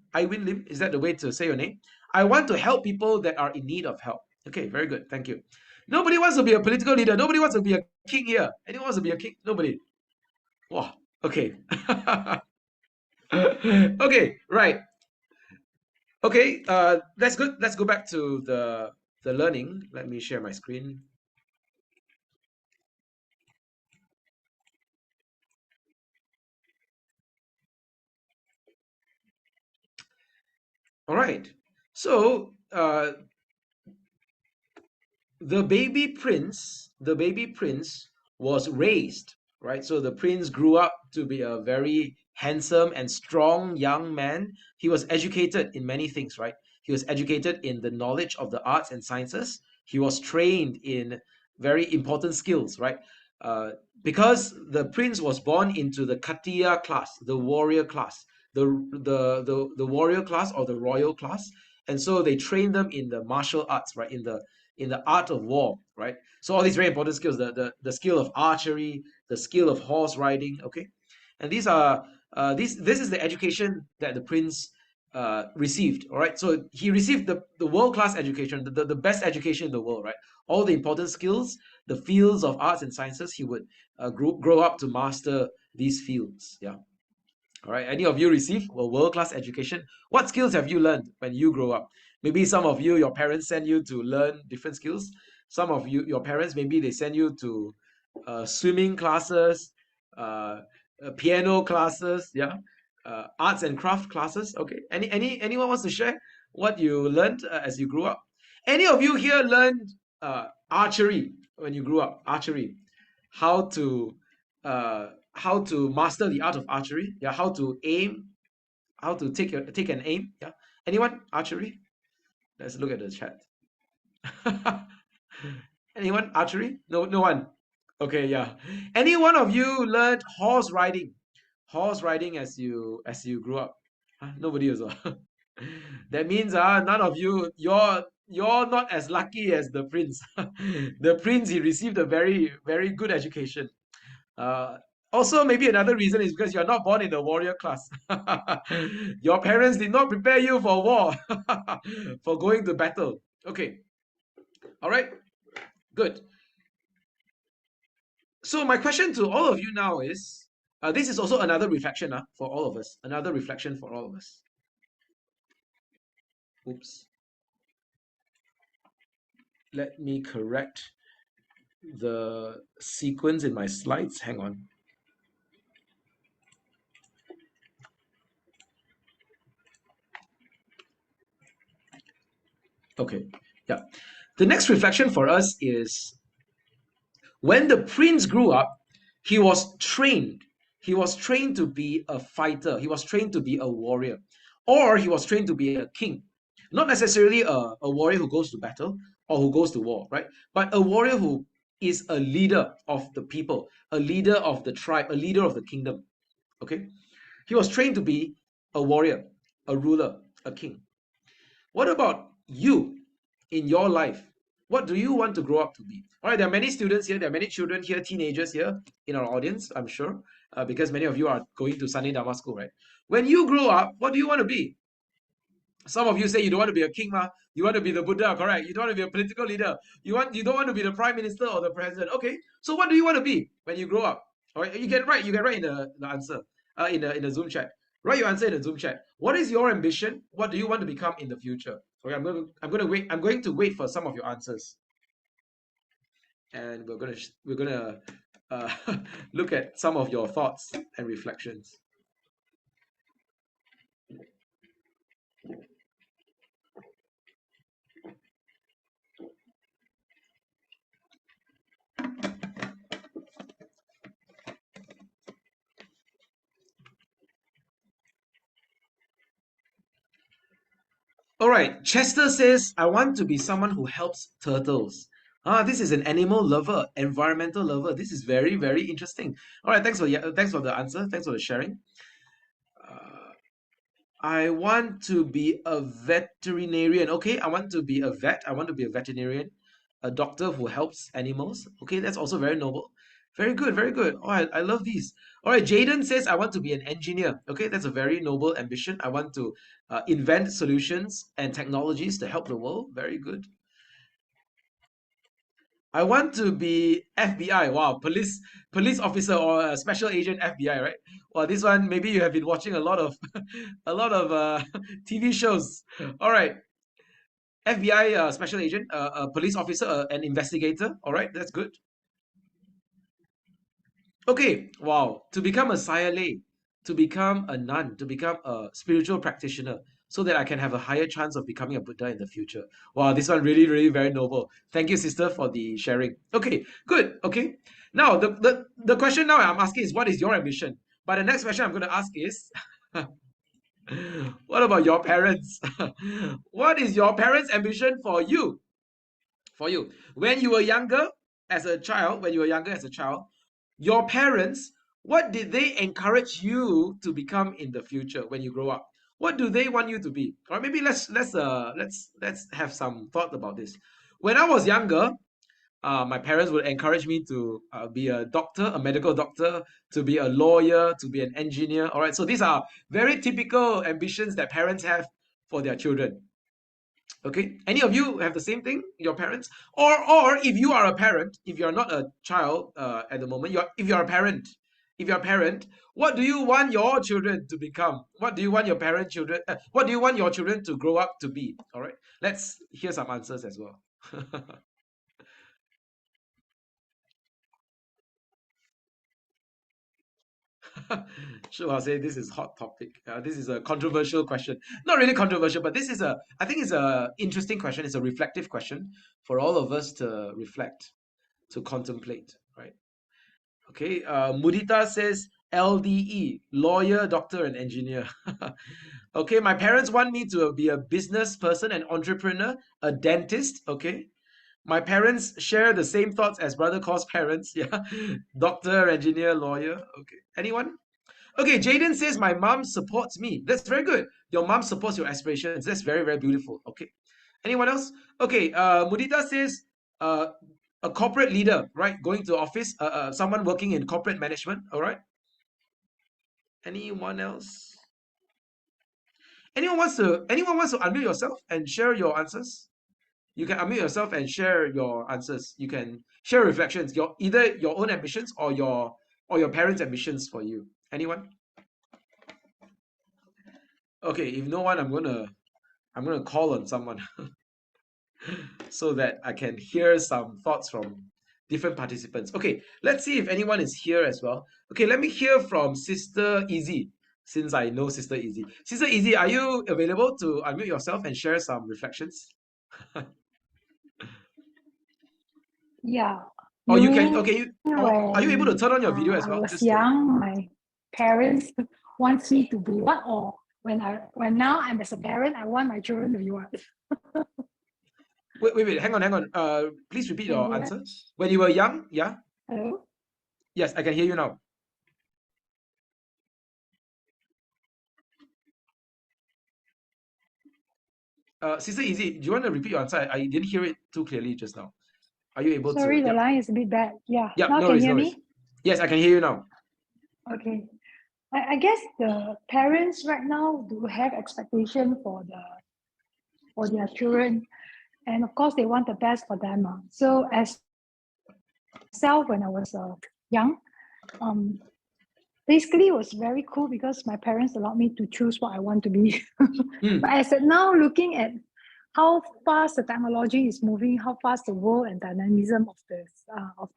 is that the way to say your name? I want to help people that are in need of help. Okay, very good. Thank you. Nobody wants to be a political leader. Nobody wants to be a king here. Anyone wants to be a king? Nobody. Wow. Okay. Okay, right. Okay, that's good. Let's go back to the learning. Let me share my screen. All right. So, the baby prince was raised, right? So the prince grew up to be a very handsome and strong young man. He was educated in many things, right? He was educated in the knowledge of the arts and sciences. He was trained in very important skills, right? Uh, because the prince was born into the Katiya class, the warrior class, the warrior class or the royal class, and so they trained them in the martial arts, right? In the art of war, right? So all these very important skills, the skill of archery, the skill of horse riding, okay, and these are this is the education that the prince received. All right, so he received the world-class education, the best education in the world, right? All the important skills, the fields of arts and sciences, he would grow up to master these fields. Yeah. All right, any of you receive a world-class education? What skills have you learned when you grow up? Maybe some of you, your parents send you to learn different skills. Some of you, your parents, maybe they send you to swimming classes, uh, piano classes, yeah, arts and craft classes. Okay, anyone wants to share what you learned as you grew up? Any of you here learned archery when you grew up? Archery, how to master the art of archery. Yeah, how to aim, how to take an aim. Yeah, anyone archery? Let's look at the chat. Anyone archery? No, no one. Okay, yeah. Any one of you learned horse riding? Horse riding as you grew up? Huh? Nobody as well. That means none of you, you're not as lucky as the prince. The prince, he received a very good education. Uh, Also, maybe another reason is because you're not born in the warrior class. Your parents did not prepare you for war, for going to battle. Okay, all right, good. So my question to all of you now is, this is also another reflection for all of us. Another reflection for all of us. Oops. Let me correct the sequence in my slides. Hang on. Okay, yeah. The next reflection for us is, when the prince grew up, he was trained. He was trained to be a fighter. He was trained to be a warrior. Or he was trained to be a king. Not necessarily a warrior who goes to battle or who goes to war, right? But a warrior who is a leader of the people, a leader of the tribe, a leader of the kingdom. Okay? He was trained to be a warrior, a ruler, a king. What about you in your life? What do you want to grow up to be? All right, there are many students here, there are many children here, teenagers here in our audience, I'm sure, because many of you are going to Sunday Dhamma School, right? When you grow up, what do you want to be? Some of you say you don't want to be a king, you want to be the Buddha, correct? You don't want to be a political leader. You don't want to be the prime minister or the president. Okay, so what do you want to be when you grow up? All right, you can write in the answer in the Zoom chat. Write your answer in the Zoom chat. What is your ambition? What do you want to become in the future? Okay, I'm going to wait for some of your answers, and we're gonna look at some of your thoughts and reflections. All right, Chester says, I want to be someone who helps turtles. This is an animal lover, environmental lover. This is very interesting. All right, thanks for the answer. Thanks for the sharing. I want to be a veterinarian. Okay, I want to be a vet. I want to be a veterinarian, a doctor who helps animals. Okay, that's also very noble. Very good, very good. Oh, I love these. All right, Jaden says, I want to be an engineer. Okay, that's a very noble ambition. I want to invent solutions and technologies to help the world. Very good. I want to be FBI. Wow, police officer or a special agent FBI, right? Well, this one maybe you have been watching a lot of a lot of TV shows. All right, FBI special agent, a police officer, an investigator. All right, that's good. Okay, wow, to become a Sayalay, to become a nun, to become a spiritual practitioner, so that I can have a higher chance of becoming a Buddha in the future. Wow, this one really very noble. Thank you, sister, for the sharing. Okay, good. Okay, now the question now I'm asking is, what is your ambition? But the next question I'm going to ask is, what about your parents? What is your parents' ambition for you? For you, when you were younger as a child, your parents, what did they encourage you to become in the future when you grow up? What do they want you to be? Or maybe let's have some thought about this. When I was younger, my parents would encourage me to be a doctor, a medical doctor, to be a lawyer, to be an engineer. All right, so these are very typical ambitions that parents have for their children. Okay, any of you have the same thing, your parents? Or if you are a parent, if you're not a child at the moment, if you're a parent, what do you want your children to become? What do you want your what do you want your children to grow up to be? All right, let's hear some answers as well. Sure, I'll say this is hot topic. This is a controversial question. Not really controversial, but I think it's a interesting question. It's a reflective question for all of us to reflect, to contemplate, right? Okay, Mudita says LDE, lawyer, doctor, and engineer. Okay, my parents want me to be a business person, an entrepreneur, a dentist. Okay, my parents share the same thoughts as brother calls parents. Yeah, doctor, engineer, lawyer. Okay, anyone? Okay, Jaden says my mom supports me. That's very good. Your mom supports your aspirations. That's very, very beautiful. Okay. Anyone else? Okay, Mudita says a corporate leader, right? Going to office, someone working in corporate management. All right. Anyone else? Anyone wants to unmute yourself and share your answers? You can unmute yourself and share your answers. You can share reflections, either your own ambitions or your parents' ambitions for you. Anyone? Okay, if no one, I'm gonna call on someone so that I can hear some thoughts from different participants. Okay, let's see if anyone is here as well. Okay, let me hear from Sister Easy, since I know Sister Easy. Sister Easy, are you available to unmute yourself and share some reflections? Yeah. Or you can, mean okay, are you able to turn on your video as I well? was young, my parents want me to be what, or when now I'm as a parent, I want my children to be what? Wait, hang on. Please repeat your Yeah. answer. When you were young, yeah? Hello? Yes, I can hear you now. Sister Easy, do you want to repeat your answer? I didn't hear it too clearly just now. Are you able Sorry, to? the line is a bit bad. Yeah. Yeah, Now no can worries, you hear no worries. me? Yes, I can hear you now. Okay. I guess the parents right now do have expectation for their children, and of course they want the best for them. So as myself, when I was young, basically it was very cool because my parents allowed me to choose what I want to be. But as of now, looking at how fast the technology is moving, how fast the world and dynamism of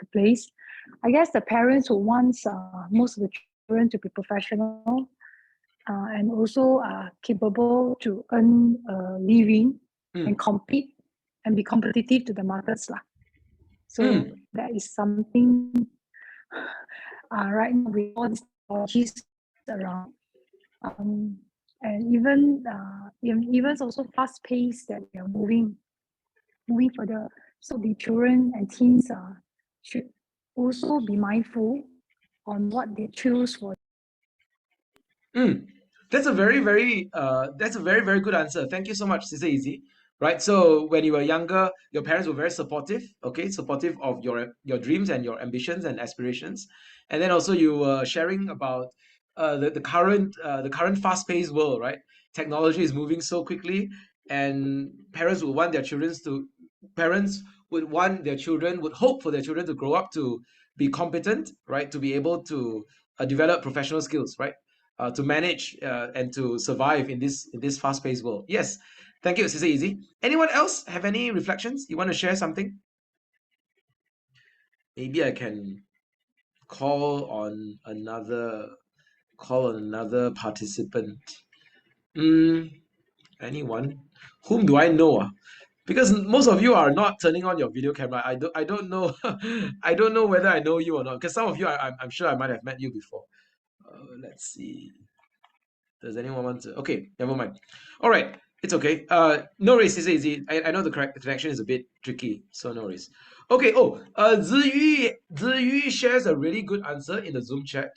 the place, I guess the parents who want most of the children to be professional and also capable to earn a living and compete and be competitive to the markets. So that is something right now with all these technologies around. And even also fast pace that we are moving further. So the children and teens should also be mindful on what they choose for. That's a very, very good answer. Thank you so much, Sister Easy. Right. So when you were younger, your parents were very supportive, okay, supportive of your dreams and your ambitions and aspirations. And then also you were sharing about the current fast-paced world, right? Technology is moving so quickly, and parents would hope for their children to grow up to be competent, right? To be able to develop professional skills, right? To manage and to survive in this fast-paced world. Yes, thank you, Sister Easy. Anyone else have any reflections? You want to share something? Maybe I can call on another participant. Anyone? Whom do I know? Because most of you are not turning on your video camera. I don't know I don't know whether I know you or not. Because some of you I'm sure I might have met you before. Let's see. Does anyone want to? Okay, never mind. All right, it's okay. No worries, it's easy. I know the connection is a bit tricky, so no worries. Okay. Oh, Ziyu shares a really good answer in the Zoom chat.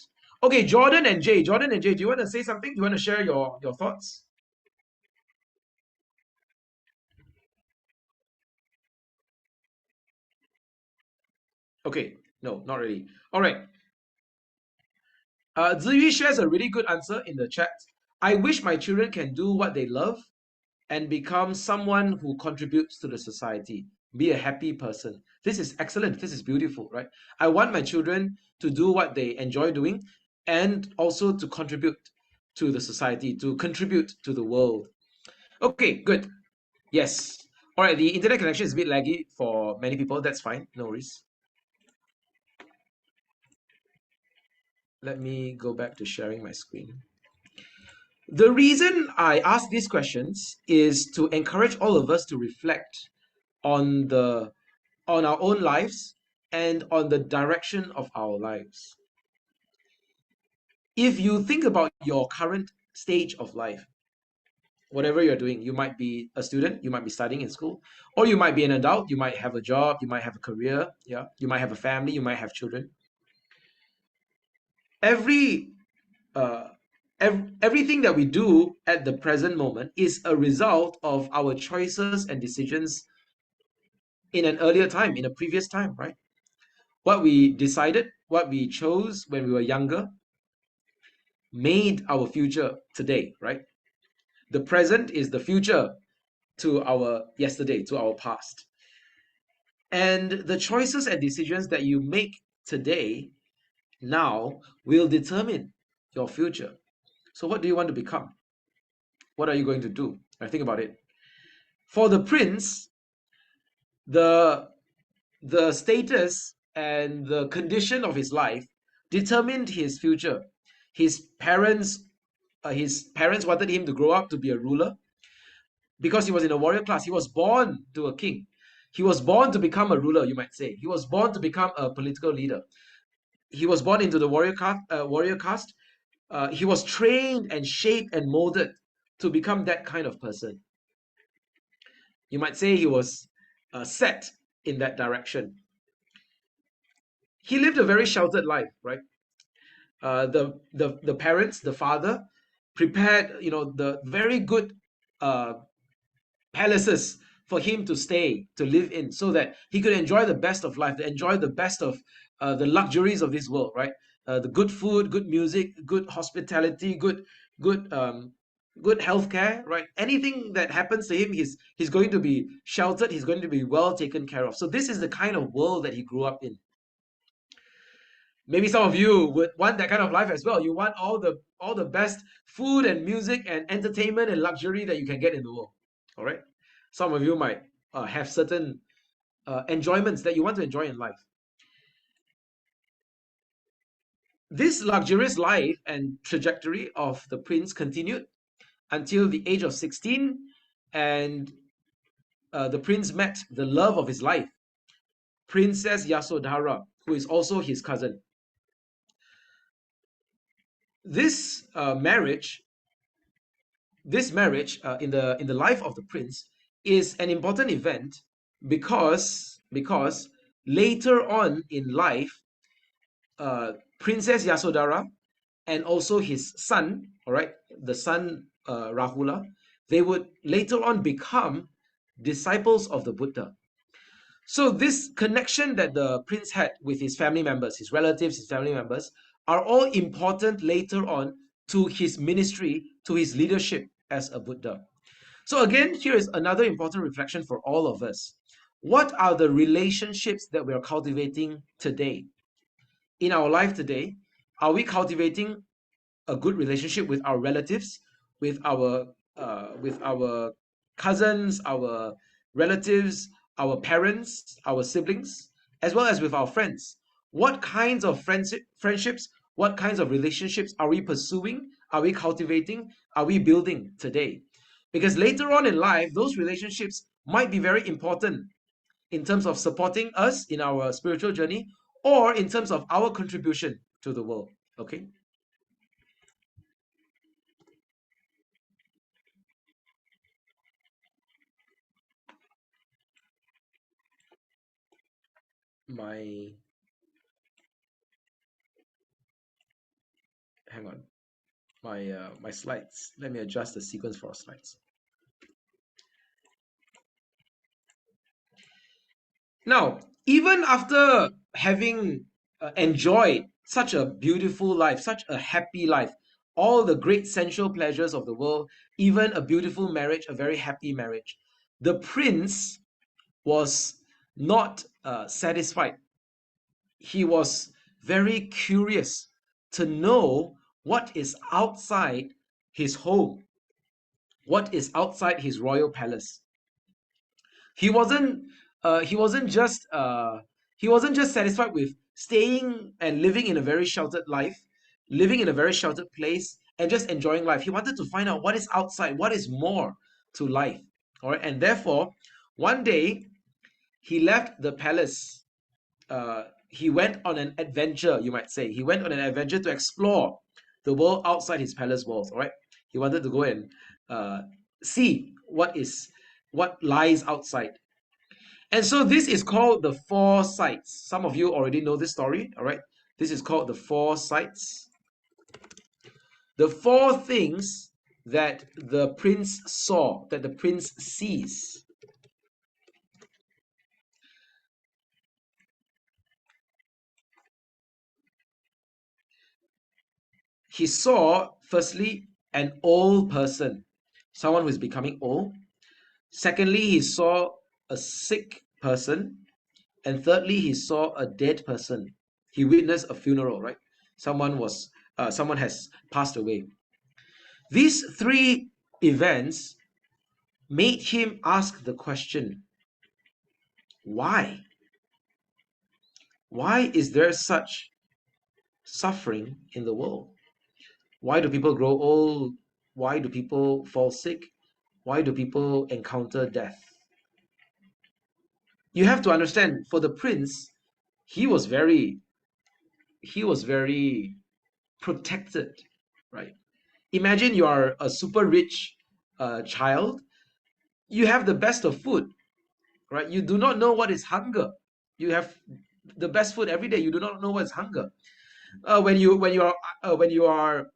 Okay, Jordan and Jay, do you want to say something? Do you want to share your thoughts? Okay, no, not really. All right. Ziyu shares a really good answer in the chat. I wish my children can do what they love and become someone who contributes to the society, be a happy person. This is excellent. This is beautiful, right? I want my children to do what they enjoy doing and also to contribute to the society, to contribute to the world. Okay, good. Yes. All right, the internet connection is a bit laggy for many people. That's fine. No worries. Let me go back to sharing my screen. The reason I ask these questions is to encourage all of us to reflect on our own lives and on the direction of our lives. If you think about your current stage of life, whatever you're doing, you might be a student, you might be studying in school, or you might be an adult, you might have a job, you might have a career, yeah, you might have a family, you might have children. Everything that we do at the present moment is a result of our choices and decisions in an earlier time, in a previous time, right? What we decided, what we chose when we were younger, made our future today, right? The present is the future to our yesterday, to our past. And the choices and decisions that you make today, now, will determine your future. So what do you want to become? What are you going to do? I think about it. For the prince, the status and the condition of his life determined his future. His parents wanted him to grow up to be a ruler because he was in a warrior class. He was born to a king. He was born to become a ruler, you might say. He was born to become a political leader. He was born into the warrior caste. He was trained and shaped and molded to become that kind of person. You might say he was set in that direction. He lived a very sheltered life, right? The parents, the father, prepared, the very good palaces for him to stay, to live in, so that he could enjoy the best of life, to enjoy the best of the luxuries of this world, right? The good food, good music, good hospitality, good healthcare, right? Anything that happens to him, he's going to be sheltered. He's going to be well taken care of. So this is the kind of world that he grew up in. Maybe some of you would want that kind of life as well. You want all the best food and music and entertainment and luxury that you can get in the world. All right. Some of you might have certain enjoyments that you want to enjoy in life. This luxurious life and trajectory of the prince continued until the age of 16, and the prince met the love of his life, Princess Yasodhara, who is also his cousin. This marriage in the life of the prince is an important event because later on in life, Princess Yasodhara and also his son, all right, the son Rahula, they would later on become disciples of the Buddha. So this connection that the prince had with his family members, his relatives, his family members, are all important later on to his ministry, to his leadership as a Buddha. So again, here is another important reflection for all of us. What are the relationships that we are cultivating today? In our life today, are we cultivating a good relationship with our relatives, with our cousins, our relatives, our parents, our siblings, as well as with our friends? What kinds of friendships, what kinds of relationships are we pursuing? Are we cultivating? Are we building today? Because later on in life, those relationships might be very important in terms of supporting us in our spiritual journey or in terms of our contribution to the world. Okay? my, hang on, my slides. Let me adjust the sequence for our slides. Now, even after having enjoyed such a beautiful life, such a happy life, all the great sensual pleasures of the world, even a beautiful marriage, a very happy marriage, the prince was not satisfied. He was very curious to know what is outside his home, what is outside his royal palace. He wasn't he wasn't just he wasn't just satisfied with staying and living in a very sheltered life, living in a very sheltered place and just enjoying life. He wanted to find out what is outside, what is more to life. All right, and therefore one day he left the palace. He went on an adventure, you might say. He went on an adventure to explore the world outside his palace walls. All right, he wanted to go and see what lies outside. And so this is called the four sights. Some of you already know this story, all right? This is called the four sights. The four things that the prince saw, that the prince sees. He saw, firstly, an old person, someone who is becoming old. Secondly, he saw a sick person. And thirdly, he saw a dead person. He witnessed a funeral, right? Someone has passed away. These three events made him ask the question, why? Why is there such suffering in the world? Why do people grow old? Why do people fall sick? Why do people encounter death? You have to understand, for the prince, he was very protected, right? Imagine you are a super rich child. You have the best of food, right? You do not know what is hunger. You have the best food every day. You do not know what is hunger. When you are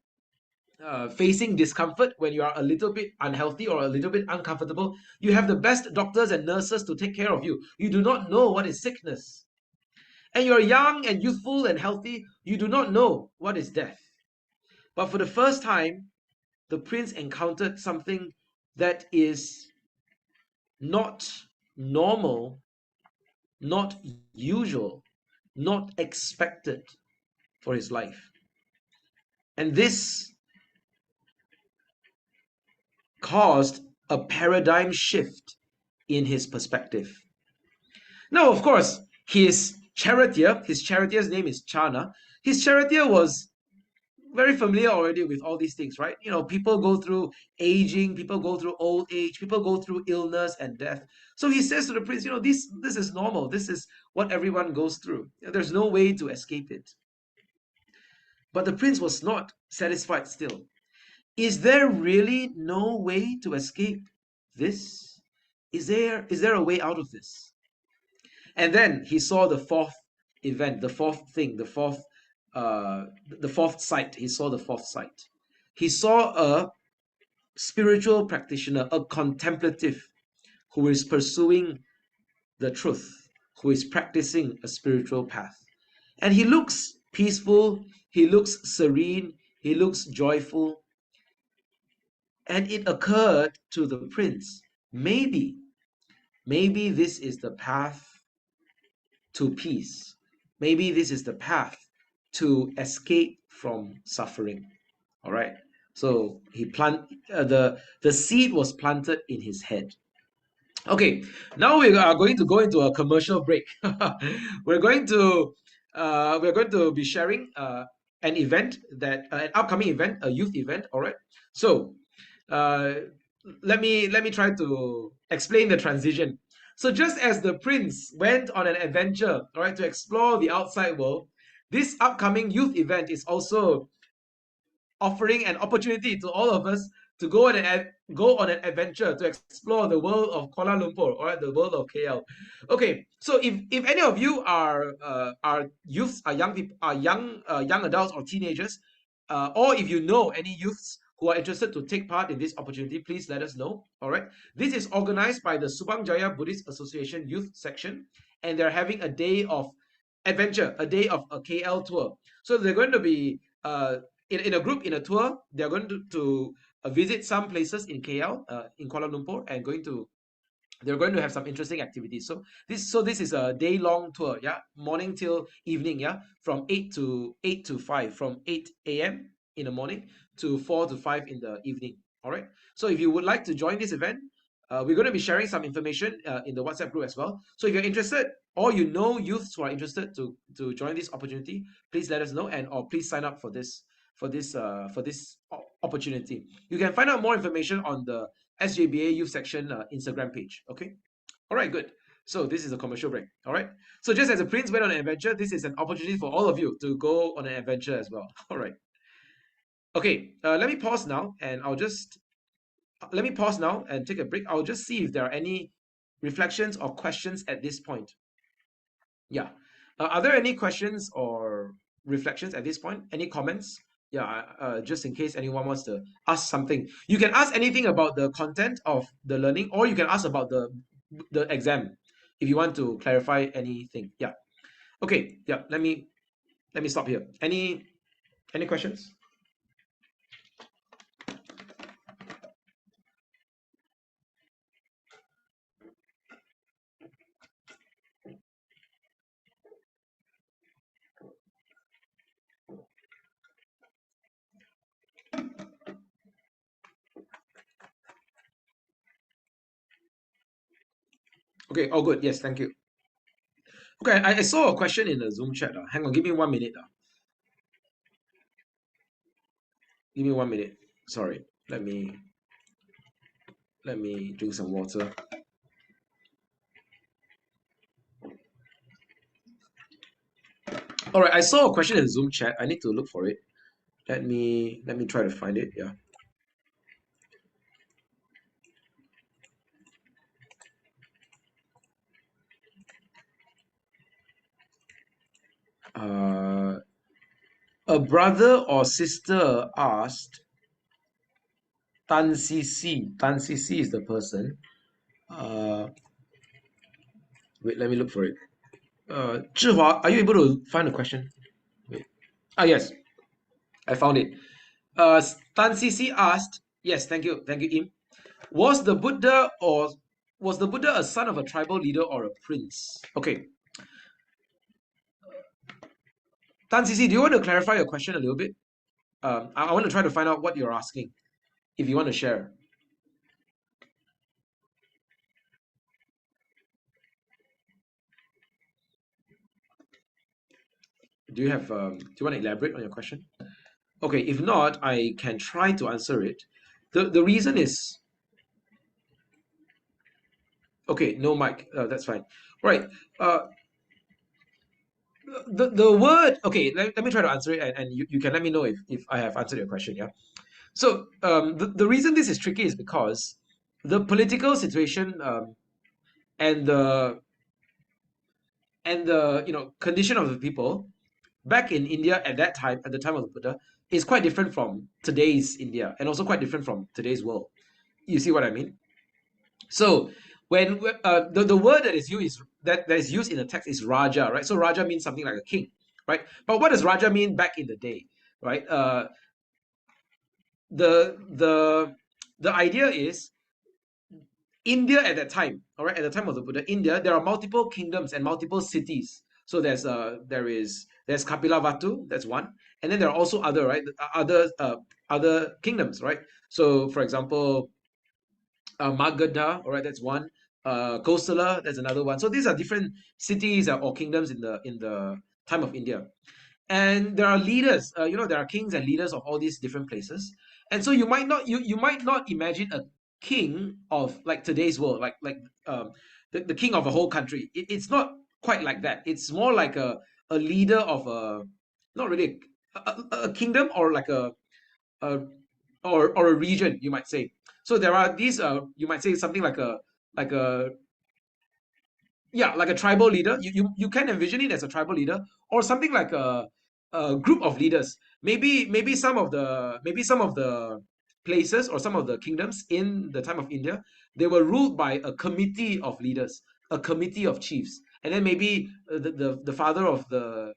facing discomfort, when you are a little bit unhealthy or a little bit uncomfortable, you have the best doctors and nurses to take care of you. You do not know what is sickness. And you're young and youthful and healthy. You do not know what is death. But for the first time, the prince encountered something that is not normal, not usual, not expected for his life. And this caused a paradigm shift in his perspective. Now, of course, his charioteer's name is Chana. His charioteer was very familiar already with all these things, right? You know, people go through aging, people go through old age, people go through illness and death. So he says to the prince, you know, this is normal. This is what everyone goes through. There's no way to escape it. But the prince was not satisfied still. Is there really no way to escape this? Is there a way out of this? And then he saw the fourth event, the fourth thing, the fourth sight. He saw the fourth sight. He saw a spiritual practitioner, a contemplative who is pursuing the truth, who is practicing a spiritual path. And he looks peaceful, he looks serene, he looks joyful. And it occurred to the prince, maybe this is the path to peace. Maybe this is the path to escape from suffering. All right. So the seed was planted in his head. Okay, now we are going to go into a commercial break. we're going to be sharing an event an upcoming event, a youth event. All right. So let me try to explain the transition. So just as the prince went on an adventure, all right, to explore the outside world, this upcoming youth event is also offering an opportunity to all of us to go on an adventure to explore the world of Kuala Lumpur, or the world of KL. Okay, so if any of you are youths, are young people, are young adults or teenagers, or if you know any youths who are interested to take part in this opportunity, please let us know. All right, this is organized by the Subang Jaya Buddhist Association Youth Section, and they're having a day of adventure, a day of a KL tour. So they're going to be in a group, in a tour. They're going to visit some places in KL, in Kuala Lumpur, and they're going to have some interesting activities. So this is a day-long tour, yeah, morning till evening, yeah, from 8 to 5, from 8 a.m. in the morning to 4 to 5 in the evening. All right. So if you would like to join this event, we're going to be sharing some information in the WhatsApp group as well. So if you're interested, or you know youths who are interested to join this opportunity, please let us know, or please sign up for this opportunity. You can find out more information on the SJBA Youth Section Instagram page. Okay. All right. Good. So this is a commercial break. All right. So just as the prince went on an adventure, this is an opportunity for all of you to go on an adventure as well. All right. Okay. Let me pause now, and take a break. I'll just see if there are any reflections or questions at this point. Yeah. Are there any questions or reflections at this point? Any comments? Yeah, just in case anyone wants to ask something. You can ask anything about the content of the learning, or you can ask about the exam if you want to clarify anything. Yeah. Okay. Yeah. Let me stop here. Any questions? Okay. Oh, good. Yes. Thank you. Okay. I saw a question in the Zoom chat. Hang on. Give me 1 minute. Give me 1 minute. Sorry. Let me drink some water. All right, I saw a question in Zoom chat. I need to look for it. Let me try to find it. Yeah. A brother or sister asked, Tan CC. Tan CC is the person. Wait, let me look for it. Zhihua, are you able to find the question? Wait. Yes, I found it. Tan CC asked, yes, thank you, Im. Was the Buddha a son of a tribal leader or a prince? Okay. Tan CC, do you want to clarify your question a little bit? I want to try to find out what you're asking, if you want to share. Do you want to elaborate on your question? Okay, if not, I can try to answer it. The reason is, okay, no mic, that's fine. Right. The word, okay, let me try to answer it, and you can let me know if I have answered your question. Yeah. So the reason this is tricky is because the political situation and the condition of the people back in India at that time, at the time of the Buddha, is quite different from today's India, and also quite different from today's world. You see what I mean? So when the word that is used in the text is Raja, right? So Raja means something like a king, right? But what does Raja mean back in the day, right? The idea is India at that time, all right, at the time of the Buddha, India, there are multiple kingdoms and multiple cities. So there's Kapilavatthu, that's one, and then there are also other kingdoms, right? So for example, Magadha, all right, that's one. Kosala, that's another one. So these are different cities or kingdoms in the time of India, and there are leaders. There are kings and leaders of all these different places, and so you might not imagine a king of like today's world, the king of a whole country. It's not quite like that. It's more like a leader of not really a kingdom, or like a or a region, you might say. So there are these, you might say something like a like a like a tribal leader. You can envision it as a tribal leader, or something like a group of leaders. Maybe some of the places or some of the kingdoms in the time of India, they were ruled by a committee of leaders, a committee of chiefs. And then maybe the father of the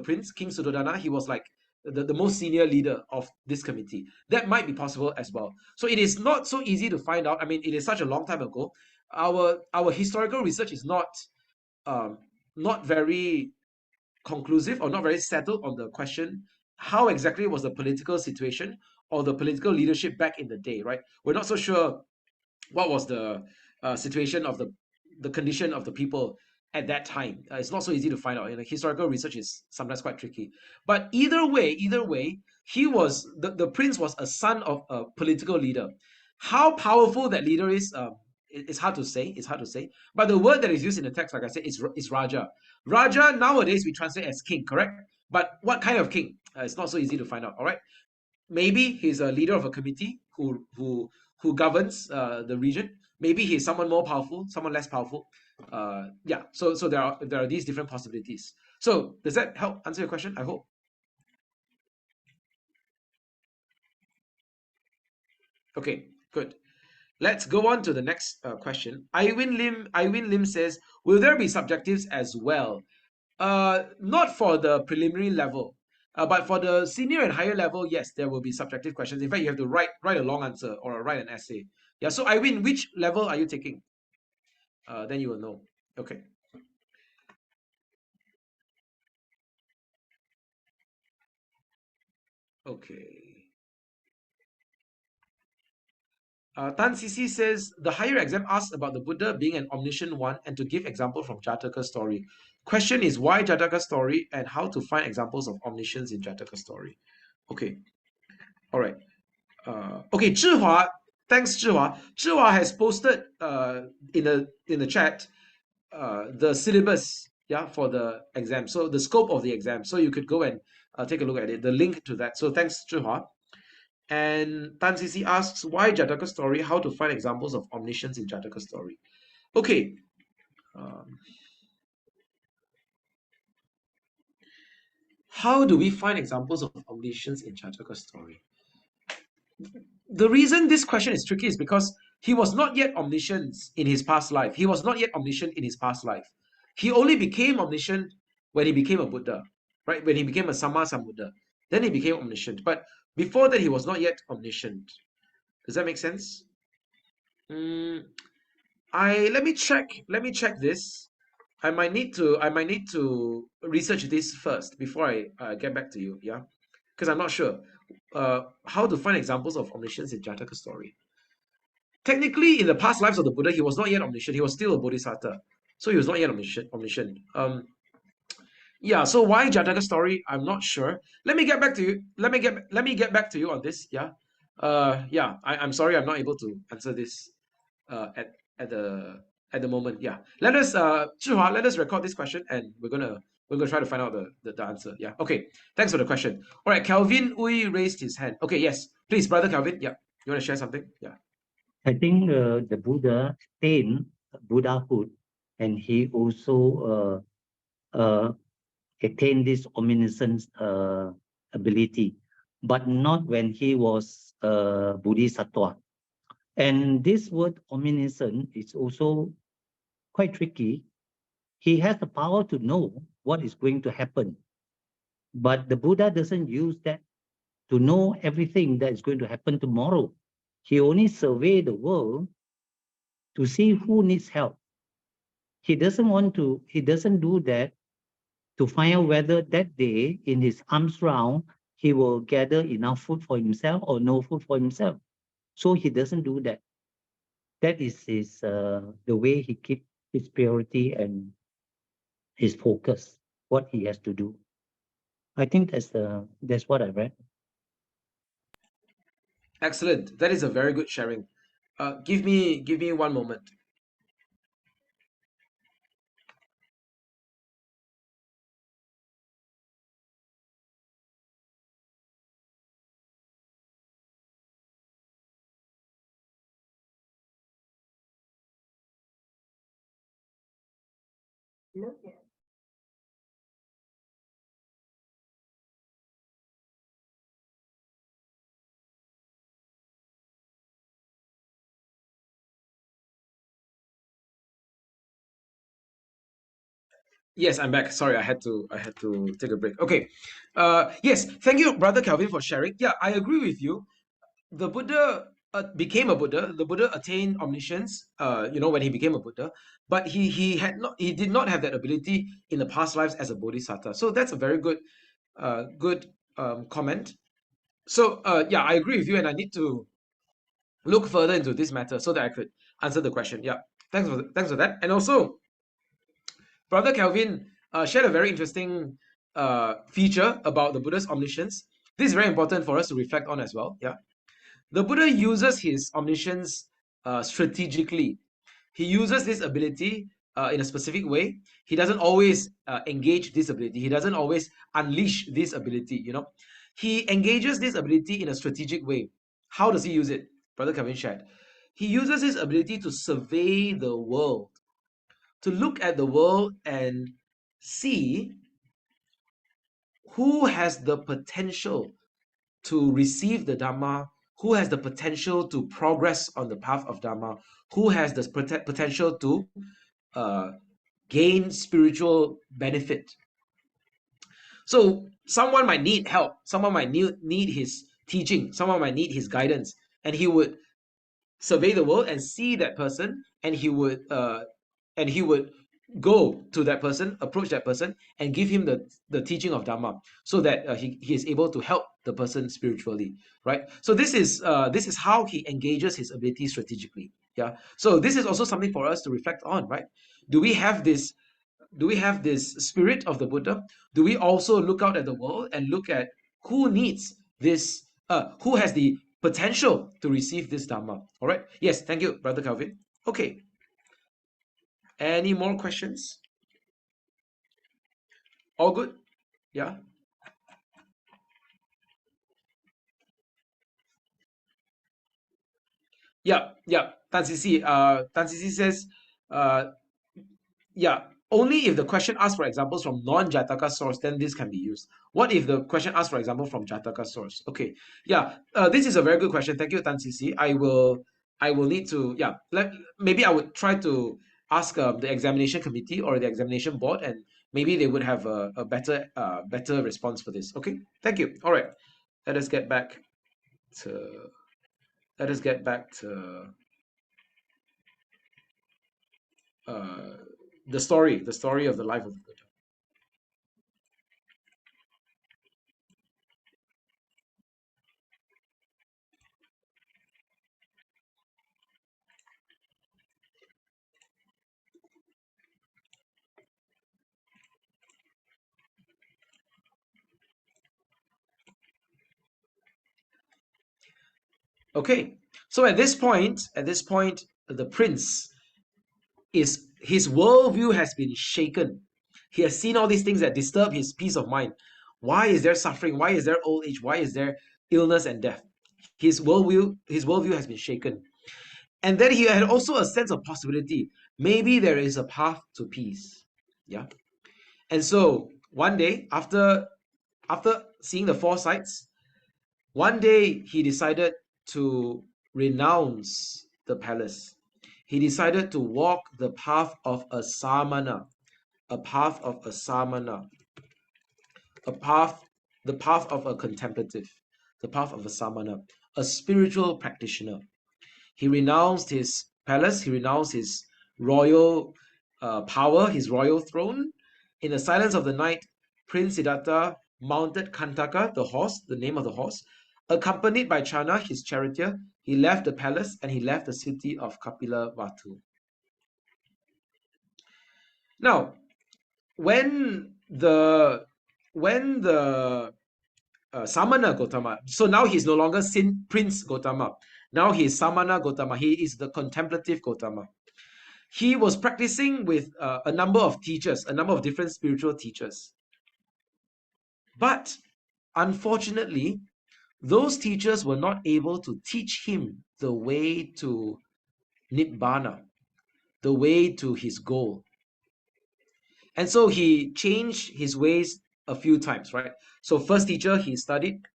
prince, King Suddhodana, he was like the most senior leader of this committee. That might be possible as well. So it is not so easy to find out. I mean, it is such a long time ago. Our historical research is um, not very conclusive or not very settled on the question, how exactly was the political situation or the political leadership back in the day, right? We're not so sure what was the situation of the condition of the people at that time. It's not so easy to find out. You know, historical research is sometimes quite tricky. But either way, the prince was a son of a political leader. How powerful that leader is, it's hard to say. It's hard to say. But the word that is used in the text, like I said, is Raja. Raja nowadays we translate as king, correct? But what kind of king? It's not so easy to find out. All right. Maybe he's a leader of a committee who governs the region. Maybe he's someone more powerful, someone less powerful. So there are these different possibilities. So does that help answer your question? I hope. Okay, good. Let's go on to the next question. Iwin Lim says, will there be subjectives as well? Not for the preliminary level, but for the senior and higher level, yes, there will be subjective questions. In fact, you have to write a long answer or write an essay. Yeah. So Iwin, which level are you taking? Then you will know. Okay. Okay. Tan Sisi says the higher exam asks about the Buddha being an omniscient one and to give example from Jataka story. Question is why Jataka story and how to find examples of omniscience in Jataka story. Okay. All right. Okay, Zhihua, thanks Zhihua. Zhihua has posted in the chat the syllabus, yeah, for the exam. So the scope of the exam. So you could go and take a look at it. The link to that. So thanks Zhihua. And Tan Sisi asks why Jataka story? How to find examples of omniscience in Jataka story? Okay. How do we find examples of omniscience in Jataka story? The reason this question is tricky is because he was not yet omniscient in his past life. He was not yet omniscient in his past life. He only became omniscient when he became a Buddha, right? When he became a Sammasambuddha. Then he became omniscient. But before that, he was not yet omniscient. Does that make sense? Let me check this. I might need to research this first before I get back to you. Yeah, because I'm not sure how to find examples of omniscience in Jataka story. Technically, in the past lives of the Buddha, he was not yet omniscient. He was still a bodhisattva, so he was not yet omniscient. Yeah. So why Jataka story? I'm not sure. Let me get back to you. Let me get back to you on this. Yeah. Yeah. I'm sorry, I'm not able to answer this at the moment. Yeah. Zhihua, let us record this question and we're gonna try to find out the answer. Yeah. Okay. Thanks for the question. All right. Calvin Uy raised his hand. Okay. Yes. Please, brother Calvin. Yeah. You want to share something? Yeah. I think the Buddha attained Buddhahood, and he also attained this omniscience ability, but not when he was Bodhisattva. And this word omniscient is also quite tricky. He has the power to know what is going to happen, but the Buddha doesn't use that to know everything that is going to happen tomorrow. He only survey the world to see who needs help. He doesn't do that to find out whether that day in his alms round, he will gather enough food for himself or no food for himself. So he doesn't do that. That is the way he keeps his purity and his focus, what he has to do. I think that's what I read. Excellent. That is a very good sharing. Give me 1 moment. Yes, I'm back. Sorry, I had to take a break. Okay. Yes, thank you, Brother Calvin, for sharing. Yeah, I agree with you. The Buddha became a Buddha. The Buddha attained omniscience, when he became a Buddha, but he did not have that ability in the past lives as a bodhisattva. So that's a very good comment. So yeah, I agree with you, and I need to look further into this matter so that I could answer the question. Yeah, thanks for that. And also, Brother Calvin shared a very interesting feature about the Buddha's omniscience. This is very important for us to reflect on as well. Yeah, the Buddha uses his omniscience strategically. He uses this ability in a specific way. He doesn't always engage this ability. He doesn't always unleash this ability. He engages this ability in a strategic way. How does he use it? Brother Kevin shared. He uses his ability to survey the world, to look at the world and see who has the potential to receive the Dhamma, who has the potential to progress on the path of Dhamma, who has the potential to gain spiritual benefit. So someone might need help, someone might need his teaching, someone might need his guidance, and he would survey the world and see that person, and he would go to that person, approach that person, and give him the teaching of Dhamma, so that he is able to help the person spiritually, right? So this is how he engages his ability strategically. Yeah. So this is also something for us to reflect on, right? Do we have this spirit of the Buddha? Do we also look out at the world and look at who needs this, who has the potential to receive this Dhamma? All right. Yes, thank you, Brother Calvin. Okay. Any more questions? All good? Yeah. Yeah. Yeah. Tan Sisi says, yeah, only if the question asks for examples from non-Jataka source, then this can be used. What if the question asks for example from Jataka source? Okay. Yeah. This is a very good question. Thank you, Tan Sisi. I will need to, yeah, maybe I would try to ask the examination committee or the examination board, and maybe they would have a better response for this. Okay. Thank you. All right. Let us get back to the story of the life of the Buddha. Okay, so at this point, the prince his worldview has been shaken. He has seen all these things that disturb his peace of mind. Why is there suffering? Why is there old age? Why is there illness and death? His worldview has been shaken. And then he had also a sense of possibility. Maybe there is a path to peace. Yeah. And so one day, after seeing the four sights, one day he decided to renounce the palace. He decided to walk the path of a samana, a path of a samana, the path of a contemplative, the path of a samana, a spiritual practitioner. He renounced his palace, he renounced his royal power, his royal throne. In the silence of the night, Prince Siddhartha mounted Kantaka, the horse, the name of the horse. Accompanied by Chana, his charioteer, he left the palace and he left the city of Kapilavatthu. Now, when the Samana Gotama, so now he's no longer Prince Gotama. Now he is Samana Gotama. He is the contemplative Gotama. He was practicing with a number of teachers, a number of different spiritual teachers. But unfortunately, those teachers were not able to teach him the way to Nibbana, the way to his goal. And so he changed his ways a few times, right? So first teacher, he studied,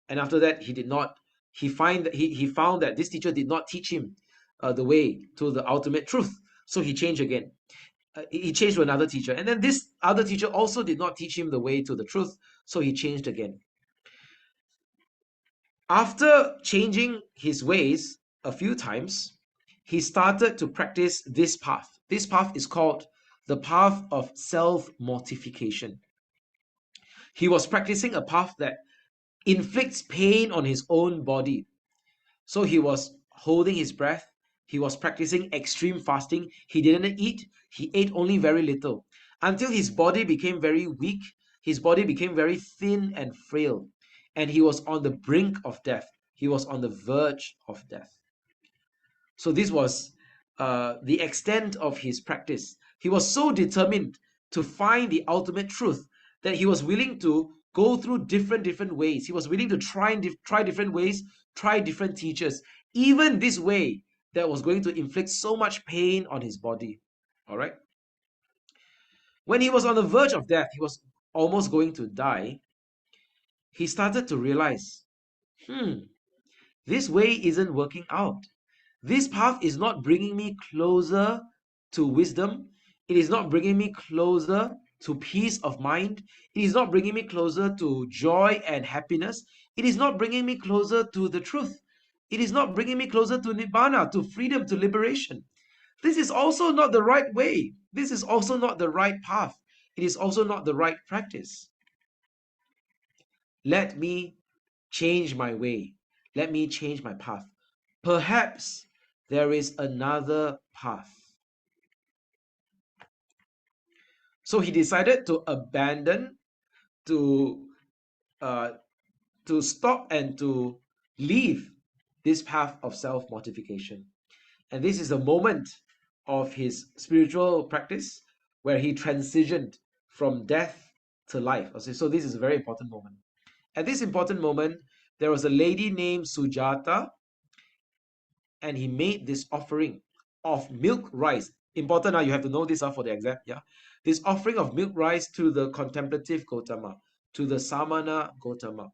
and after that, he did not. He found that this teacher did not teach him the way to the ultimate truth. So he changed again. He changed to another teacher, and then this other teacher also did not teach him the way to the truth. So he changed again. After changing his ways a few times, he started to practice this path. This path is called the path of self-mortification. He was practicing a path that inflicts pain on his own body. So he was holding his breath. He was practicing extreme fasting. He didn't eat. He ate only very little until his body became very weak. His body became very thin and frail, and he was on the brink of death. He was on the verge of death. So this was the extent of his practice. He was so determined to find the ultimate truth that he was willing to go through different ways. He was willing to try different ways, try different teachers, even this way that was going to inflict so much pain on his body. All right. When he was on the verge of death, he was almost going to die. He started to realize, this way isn't working out. This path is not bringing me closer to wisdom. It is not bringing me closer to peace of mind. It is not bringing me closer to joy and happiness. It is not bringing me closer to the truth. It is not bringing me closer to nibbana, to freedom, to liberation. This is also not the right way. This is also not the right path. It is also not the right practice. Let me change my way. Let me change my path. Perhaps there is another path. So he decided to abandon, to stop and to leave this path of self-mortification. And this is a moment of his spiritual practice where he transitioned from death to life. So this is a very important moment. At this important moment, there was a lady named Sujata, and he made this offering of milk rice. Important, you have to know this for the exam. Yeah, this offering of milk rice to the contemplative Gautama, to the Samana Gautama.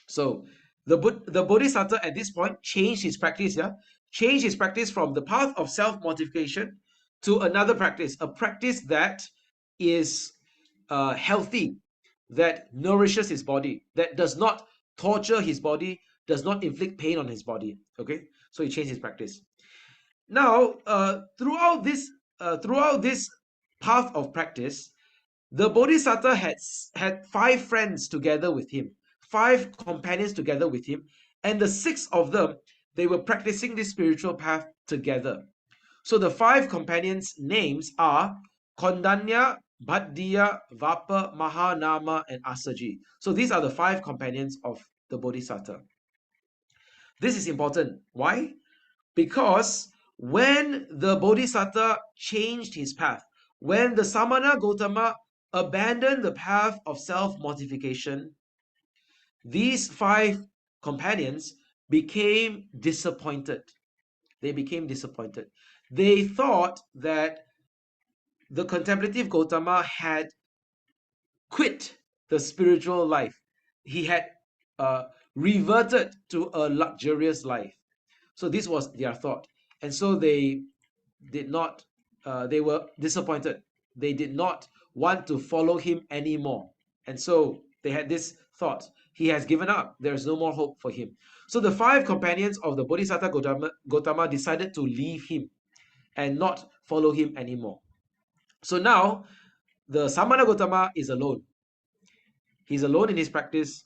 So the Bodhisattva at this point changed his practice. Yeah, changed his practice from the path of self-mortification to another practice, a practice that is healthy, that nourishes his body, that does not torture his body, does not inflict pain on his body. Okay, so he changed his practice. Now, throughout this path of practice, the Bodhisattva had 5 friends together with him, 5 companions together with him, and the 6 of them, they were practicing this spiritual path together. So the 5 companions' names are Kondanya, Bhaddiya, Vapa, Mahanama, and Asaji. So these are the 5 companions of the Bodhisattva. This is important. Why? Because when the Bodhisattva changed his path, when the Samana Gautama abandoned the path of self-mortification, these 5 companions became disappointed. They became disappointed. They thought that the contemplative Gautama had quit the spiritual life. He had reverted to a luxurious life. So this was their thought. And so they did not, they were disappointed. They did not want to follow him anymore. And so they had this thought, he has given up. There is no more hope for him. So the 5 companions of the Bodhisattva Gautama decided to leave him and not follow him anymore. So now the Samana Gautama is alone. He's alone in his practice,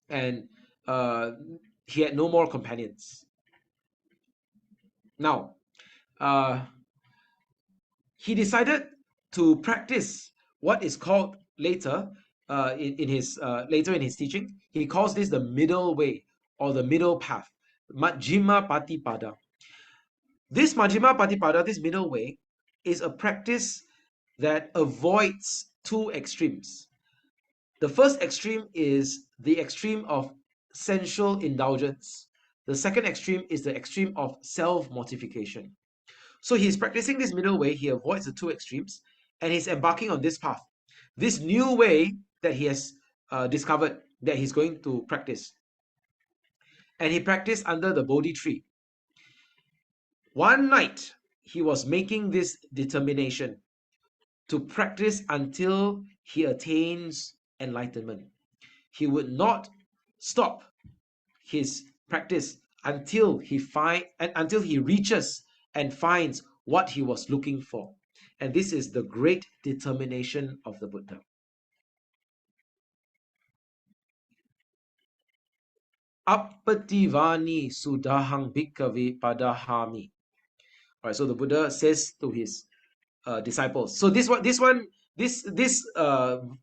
and he had no more companions. Now, he decided to practice what is called later in his teaching. He calls this the middle way or the middle path, Majjhima Patipada. This Majjhima Patipada, this middle way, is a practice that avoids 2 extremes. The first extreme is the extreme of sensual indulgence. The second extreme is the extreme of self-mortification. So he's practicing this middle way. He avoids the 2 extremes, and he's embarking on this path, this new way that he has discovered that he's going to practice. And he practiced under the Bodhi tree. One night, he was making this determination to practice until he attains enlightenment. He would not stop his practice until he reaches and finds what he was looking for. And this is the great determination of the Buddha. Appativani sudahang bhikkhave padahami. All right, so the Buddha says to his disciples. So this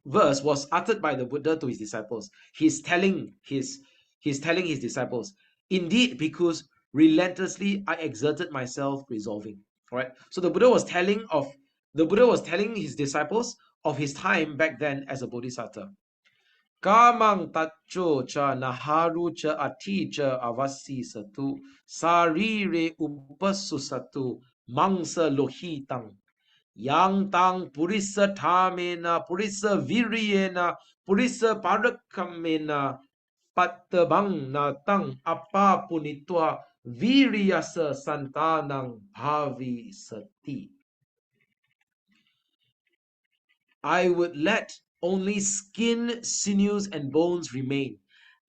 verse was uttered by the Buddha to his disciples. He's telling his disciples, indeed, because relentlessly I exerted myself resolving. All right. So the Buddha was telling his disciples of his time back then as a bodhisattva. Kamang tacho cha naharu cha ati cha avasi satu sarire upasusatu mangsa lohitang yang tang purisa thamena purisa viriyena purisa parakamena pattabang na tang apa punitwa viriyasa santanang bhavi sati. I would let only skin, sinews, and bones remain.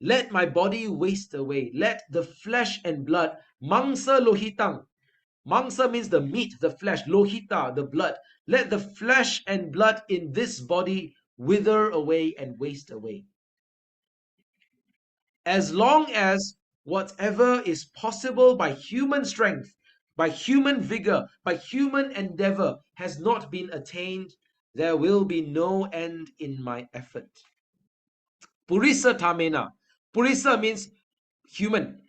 Let my body waste away. Let the flesh and blood, mangsa lohitang. Mangsa means the meat, the flesh. Lohita, the blood. Let the flesh and blood in this body wither away and waste away. As long as whatever is possible by human strength, by human vigor, by human endeavor has not been attained, there will be no end in my effort. Purisa tamena. Purisa means human.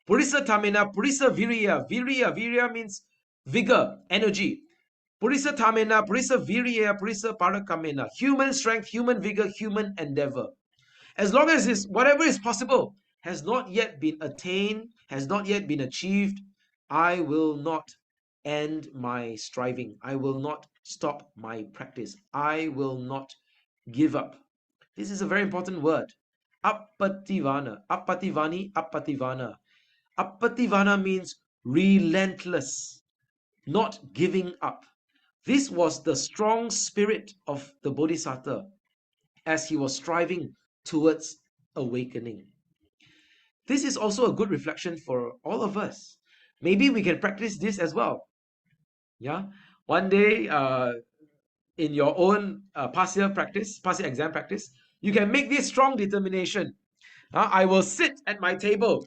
Purisa tamena, purisa viriya. Viriya means vigor, energy. Purisa tamena, purisa viriya, purisa parakamena. Human strength, human vigor, human endeavor. As long as whatever is possible has not yet been attained, has not yet been achieved, I will not end my striving. I will not stop my practice. I will not give up. This is a very important word. Appativana. Appativani, appativana. Appativana means relentless, not giving up. This was the strong spirit of the Bodhisattva as he was striving towards awakening. This is also a good reflection for all of us. Maybe we can practice this as well. Yeah, one day in your own past year exam practice, you can make this strong determination. I will sit at my table.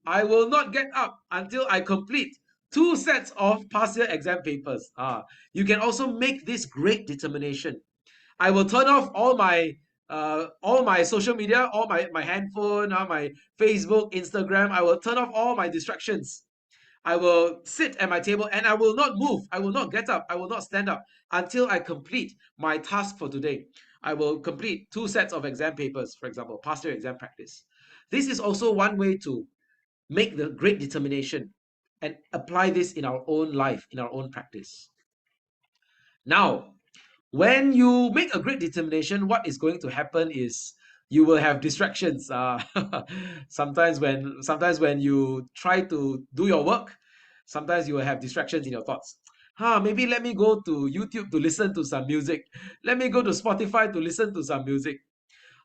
I will not get up until I complete 2 sets of past year exam papers. You can also make this great determination. I will turn off all my social media, all my handphone, my Facebook, Instagram. I will turn off all my distractions. I will sit at my table and I will not move. I will not get up. I will not stand up until I complete my task for today. I will complete 2 sets of exam papers, for example, past year exam practice. This is also one way to make the great determination and apply this in our own life, in our own practice. Now, when you make a great determination, what is going to happen is you will have distractions. Sometimes when you try to do your work, sometimes you will have distractions in your thoughts. Maybe let me go to YouTube to listen to some music. Let me go to Spotify to listen to some music.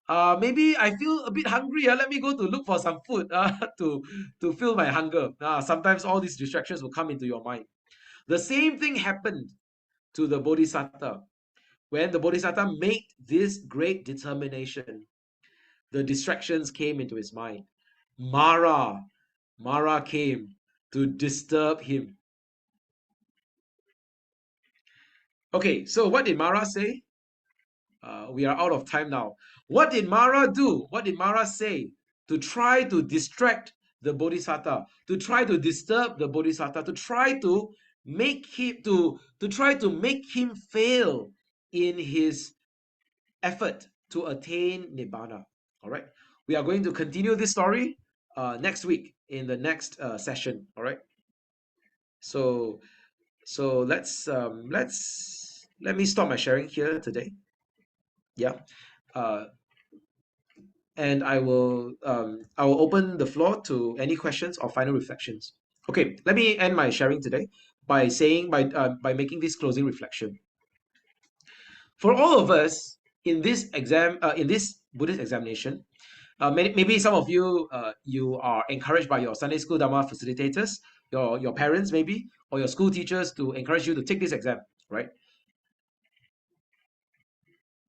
Maybe I feel a bit hungry. Let me go to look for some food to fill my hunger. Sometimes all these distractions will come into your mind. The same thing happened to the Bodhisattva. When the Bodhisattva made this great determination, the distractions came into his mind. Mara came to disturb him. Okay, so what did Mara say? We are out of time now. What did Mara do? What did Mara say to try to distract the Bodhisattva, to try to disturb the Bodhisattva, to try to make him fail in his effort to attain Nibbana? All right, we are going to continue this story next week in the next session. All right, so let's let me stop my sharing here today. Yeah. And I will open the floor to any questions or final reflections. Okay, let me end my sharing today by making this closing reflection. For all of us in this Buddhist examination, maybe some of you you are encouraged by your Sunday School Dhamma facilitators, your parents maybe, or your school teachers to encourage you to take this exam, right?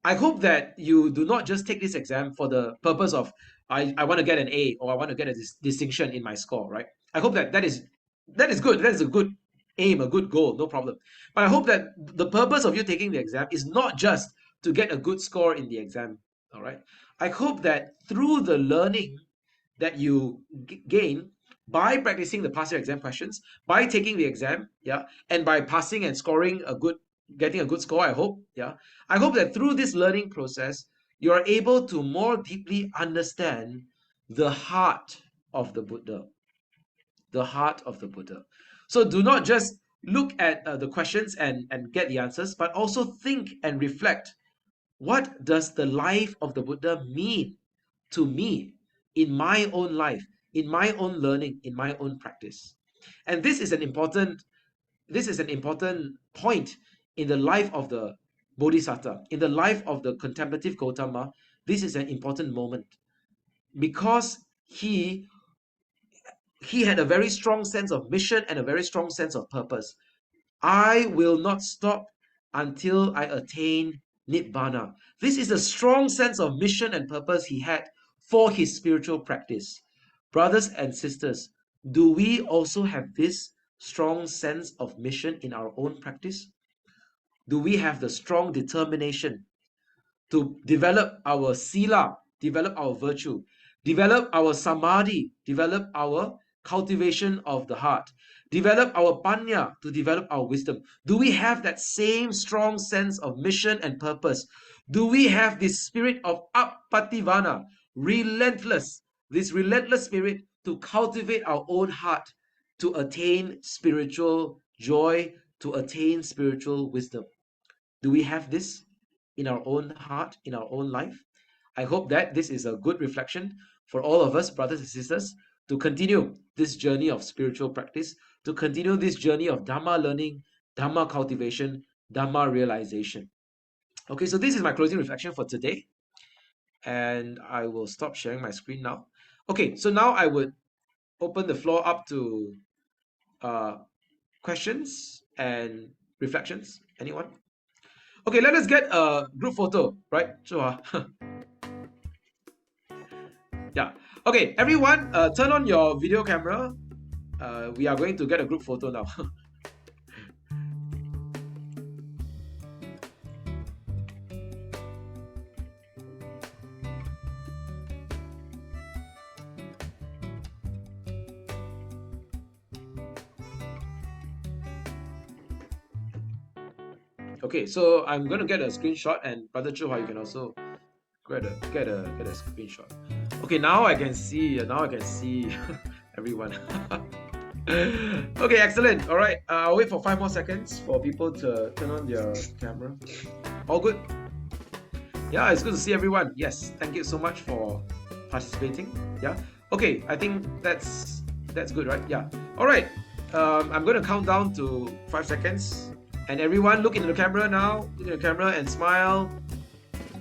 I hope that you do not just take this exam for the purpose of I want to get an A or I want to get a distinction in my score, right? I hope that is good. That is a good aim, a good goal, no problem. But I hope that the purpose of you taking the exam is not just to get a good score in the exam, all right? I hope that through the learning that you gain by practicing the past year exam questions, by taking the exam, yeah, and by passing and scoring getting a good score, I hope, yeah. I hope that through this learning process, you are able to more deeply understand the heart of the Buddha. The heart of the Buddha. So do not just look at the questions and get the answers, but also think and reflect. What does the life of the Buddha mean to me in my own life, in my own learning, in my own practice? And this is an important point in the life of the Bodhisattva, in the life of the contemplative Gautama. This is an important moment because he had a very strong sense of mission and a very strong sense of purpose. I will not stop until I attain Nibbana. This is a strong sense of mission and purpose he had for his spiritual practice. Brothers and sisters, do we also have this strong sense of mission in our own practice? Do we have the strong determination to develop our sila, develop our virtue, develop our samadhi, develop our cultivation of the heart, develop our panya, to develop our wisdom? Do we have that same strong sense of mission and purpose? Do we have this spirit of appativana, this relentless spirit to cultivate our own heart, to attain spiritual joy, to attain spiritual wisdom? Do we have this in our own heart, in our own life? I hope that this is a good reflection for all of us, brothers and sisters, to continue this journey of spiritual practice, to continue this journey of Dhamma learning, Dhamma cultivation, Dhamma realization. Okay, so this is my closing reflection for today. And I will stop sharing my screen now. Okay, so now I would open the floor up to questions and reflections. Anyone? Okay, let us get a group photo, right? Sure. Yeah. Okay, everyone, turn on your video camera. We are going to get a group photo now. Okay, so I'm going to get a screenshot, and Brother Chuhua, you can also get a screenshot. Okay, now I can see everyone. Okay, excellent. All right, I'll wait for 5 more seconds for people to turn on their camera. All good? Yeah, it's good to see everyone. Yes, thank you so much for participating. Yeah. Okay, I think that's good, right? Yeah. All right. I'm going to count down to 5 seconds. And everyone, look into the camera now. Look into the camera and smile.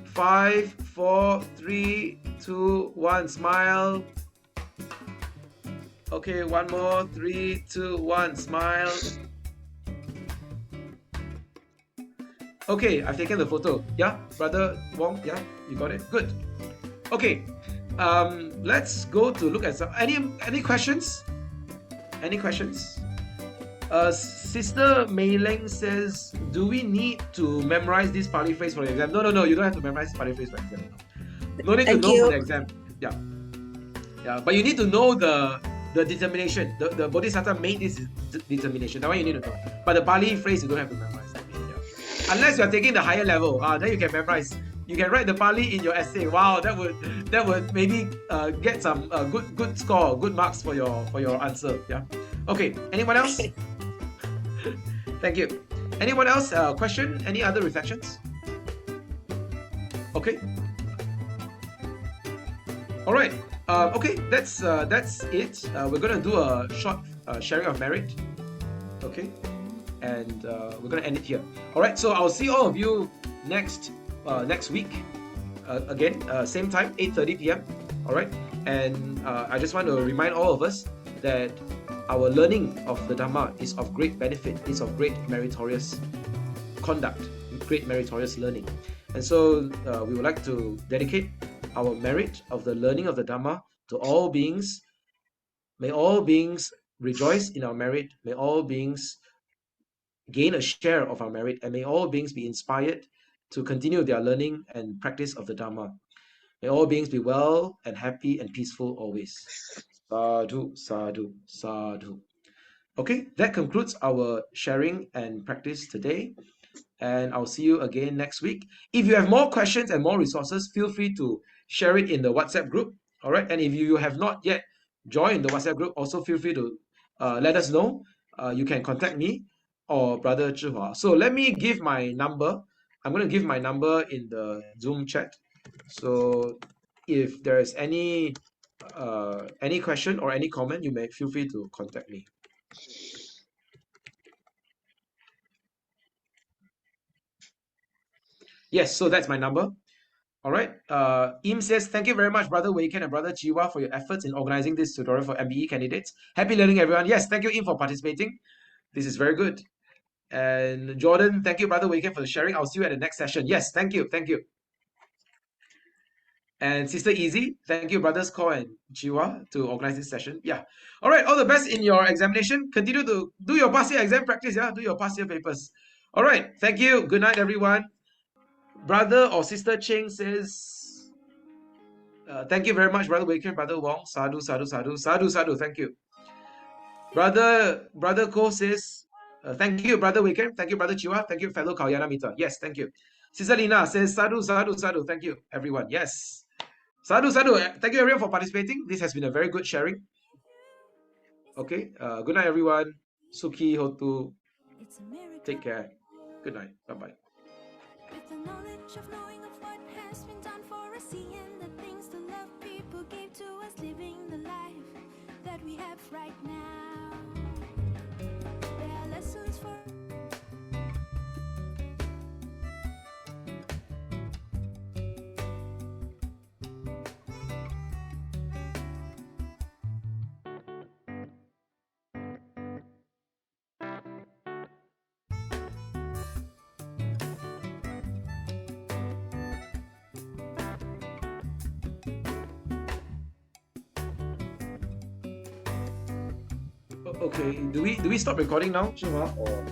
5, 4, 3, 2, 1. Smile. Okay, one more. 3, 2, 1. Smile. Okay, I've taken the photo. Yeah, Brother Wong. Yeah, you got it. Good. Okay. Let's go to look at some. Any questions? Any questions? Sister Mei Leng says, do we need to memorize this Pali phrase for the exam? No, you don't have to memorize Pali phrase for the exam. No need to know for the exam. Yeah, but you need to know the determination. The Bodhisattva made this determination. That one you need to know. But the Pali phrase you don't have to memorize. Yeah. Unless you are taking the higher level, then you can memorize. You can write the Pali in your essay. Wow, that would maybe get some good score, good marks for your answer. Yeah. Okay. Anyone else? Thank you. Anyone else? Question? Any other reflections? Okay. All right. Okay, that's it. We're gonna do a short sharing of merit. Okay, and we're gonna end it here. All right. So I'll see all of you next week. Again, same time, 8:30 p.m. All right. And I just want to remind all of us that our learning of the Dhamma is of great benefit, is of great meritorious conduct, great meritorious learning. And so we would like to dedicate our merit of the learning of the Dhamma to all beings. May all beings rejoice in our merit. May all beings gain a share of our merit. And may all beings be inspired to continue their learning and practice of the Dhamma. May all beings be well and happy and peaceful always. Sadhu, sadhu, sadhu. Okay, that concludes our sharing and practice today. And I'll see you again next week. If you have more questions and more resources, feel free to share it in the WhatsApp group. All right. And if you have not yet joined the WhatsApp group, also feel free to let us know. You can contact me or Brother Zhihua. So let me give my number. I'm going to give my number in the Zoom chat. So if there is any question or any comment, you may feel free to contact me. Yes, so that's my number. All right. Im says, thank you very much, Brother Weiken and Brother Jiwa, for your efforts in organizing this tutorial for MBE candidates. Happy learning, everyone. Yes, thank you, Im, for participating. This is very good. And Jordan, thank you, Brother Weiken, for the sharing. I'll see you at the next session. Yes, thank you. Thank you. And Sister Easy, thank you, Brothers Ko and Jiwa, to organize this session. Yeah. All right. All the best in your examination. Continue to do your past year exam practice. Yeah. Do your past year papers. All right. Thank you. Good night, everyone. Brother or Sister Cheng says, thank you very much, Brother Weiken, Brother Wong. Sadhu, sadhu, sadhu, sadhu, sadhu. Thank you. Brother Ko says, thank you, Brother Weiken. Thank you, Brother Chiwa. Thank you, fellow Kalyana Mitra. Yes, thank you. Sister Lina says, sadhu, sadhu, sadhu. Thank you, everyone. Yes. Sadhu, sadhu. Thank you, everyone, for participating. This has been a very good sharing. Okay. Good night, everyone. Suki, Hotu. Take care. Good night. Bye-bye. With the knowledge of knowing of what has been done for us, seeing the things the love people gave to us, living the life that we have right now. There are lessons for Okay, do we stop recording now, Shima? Or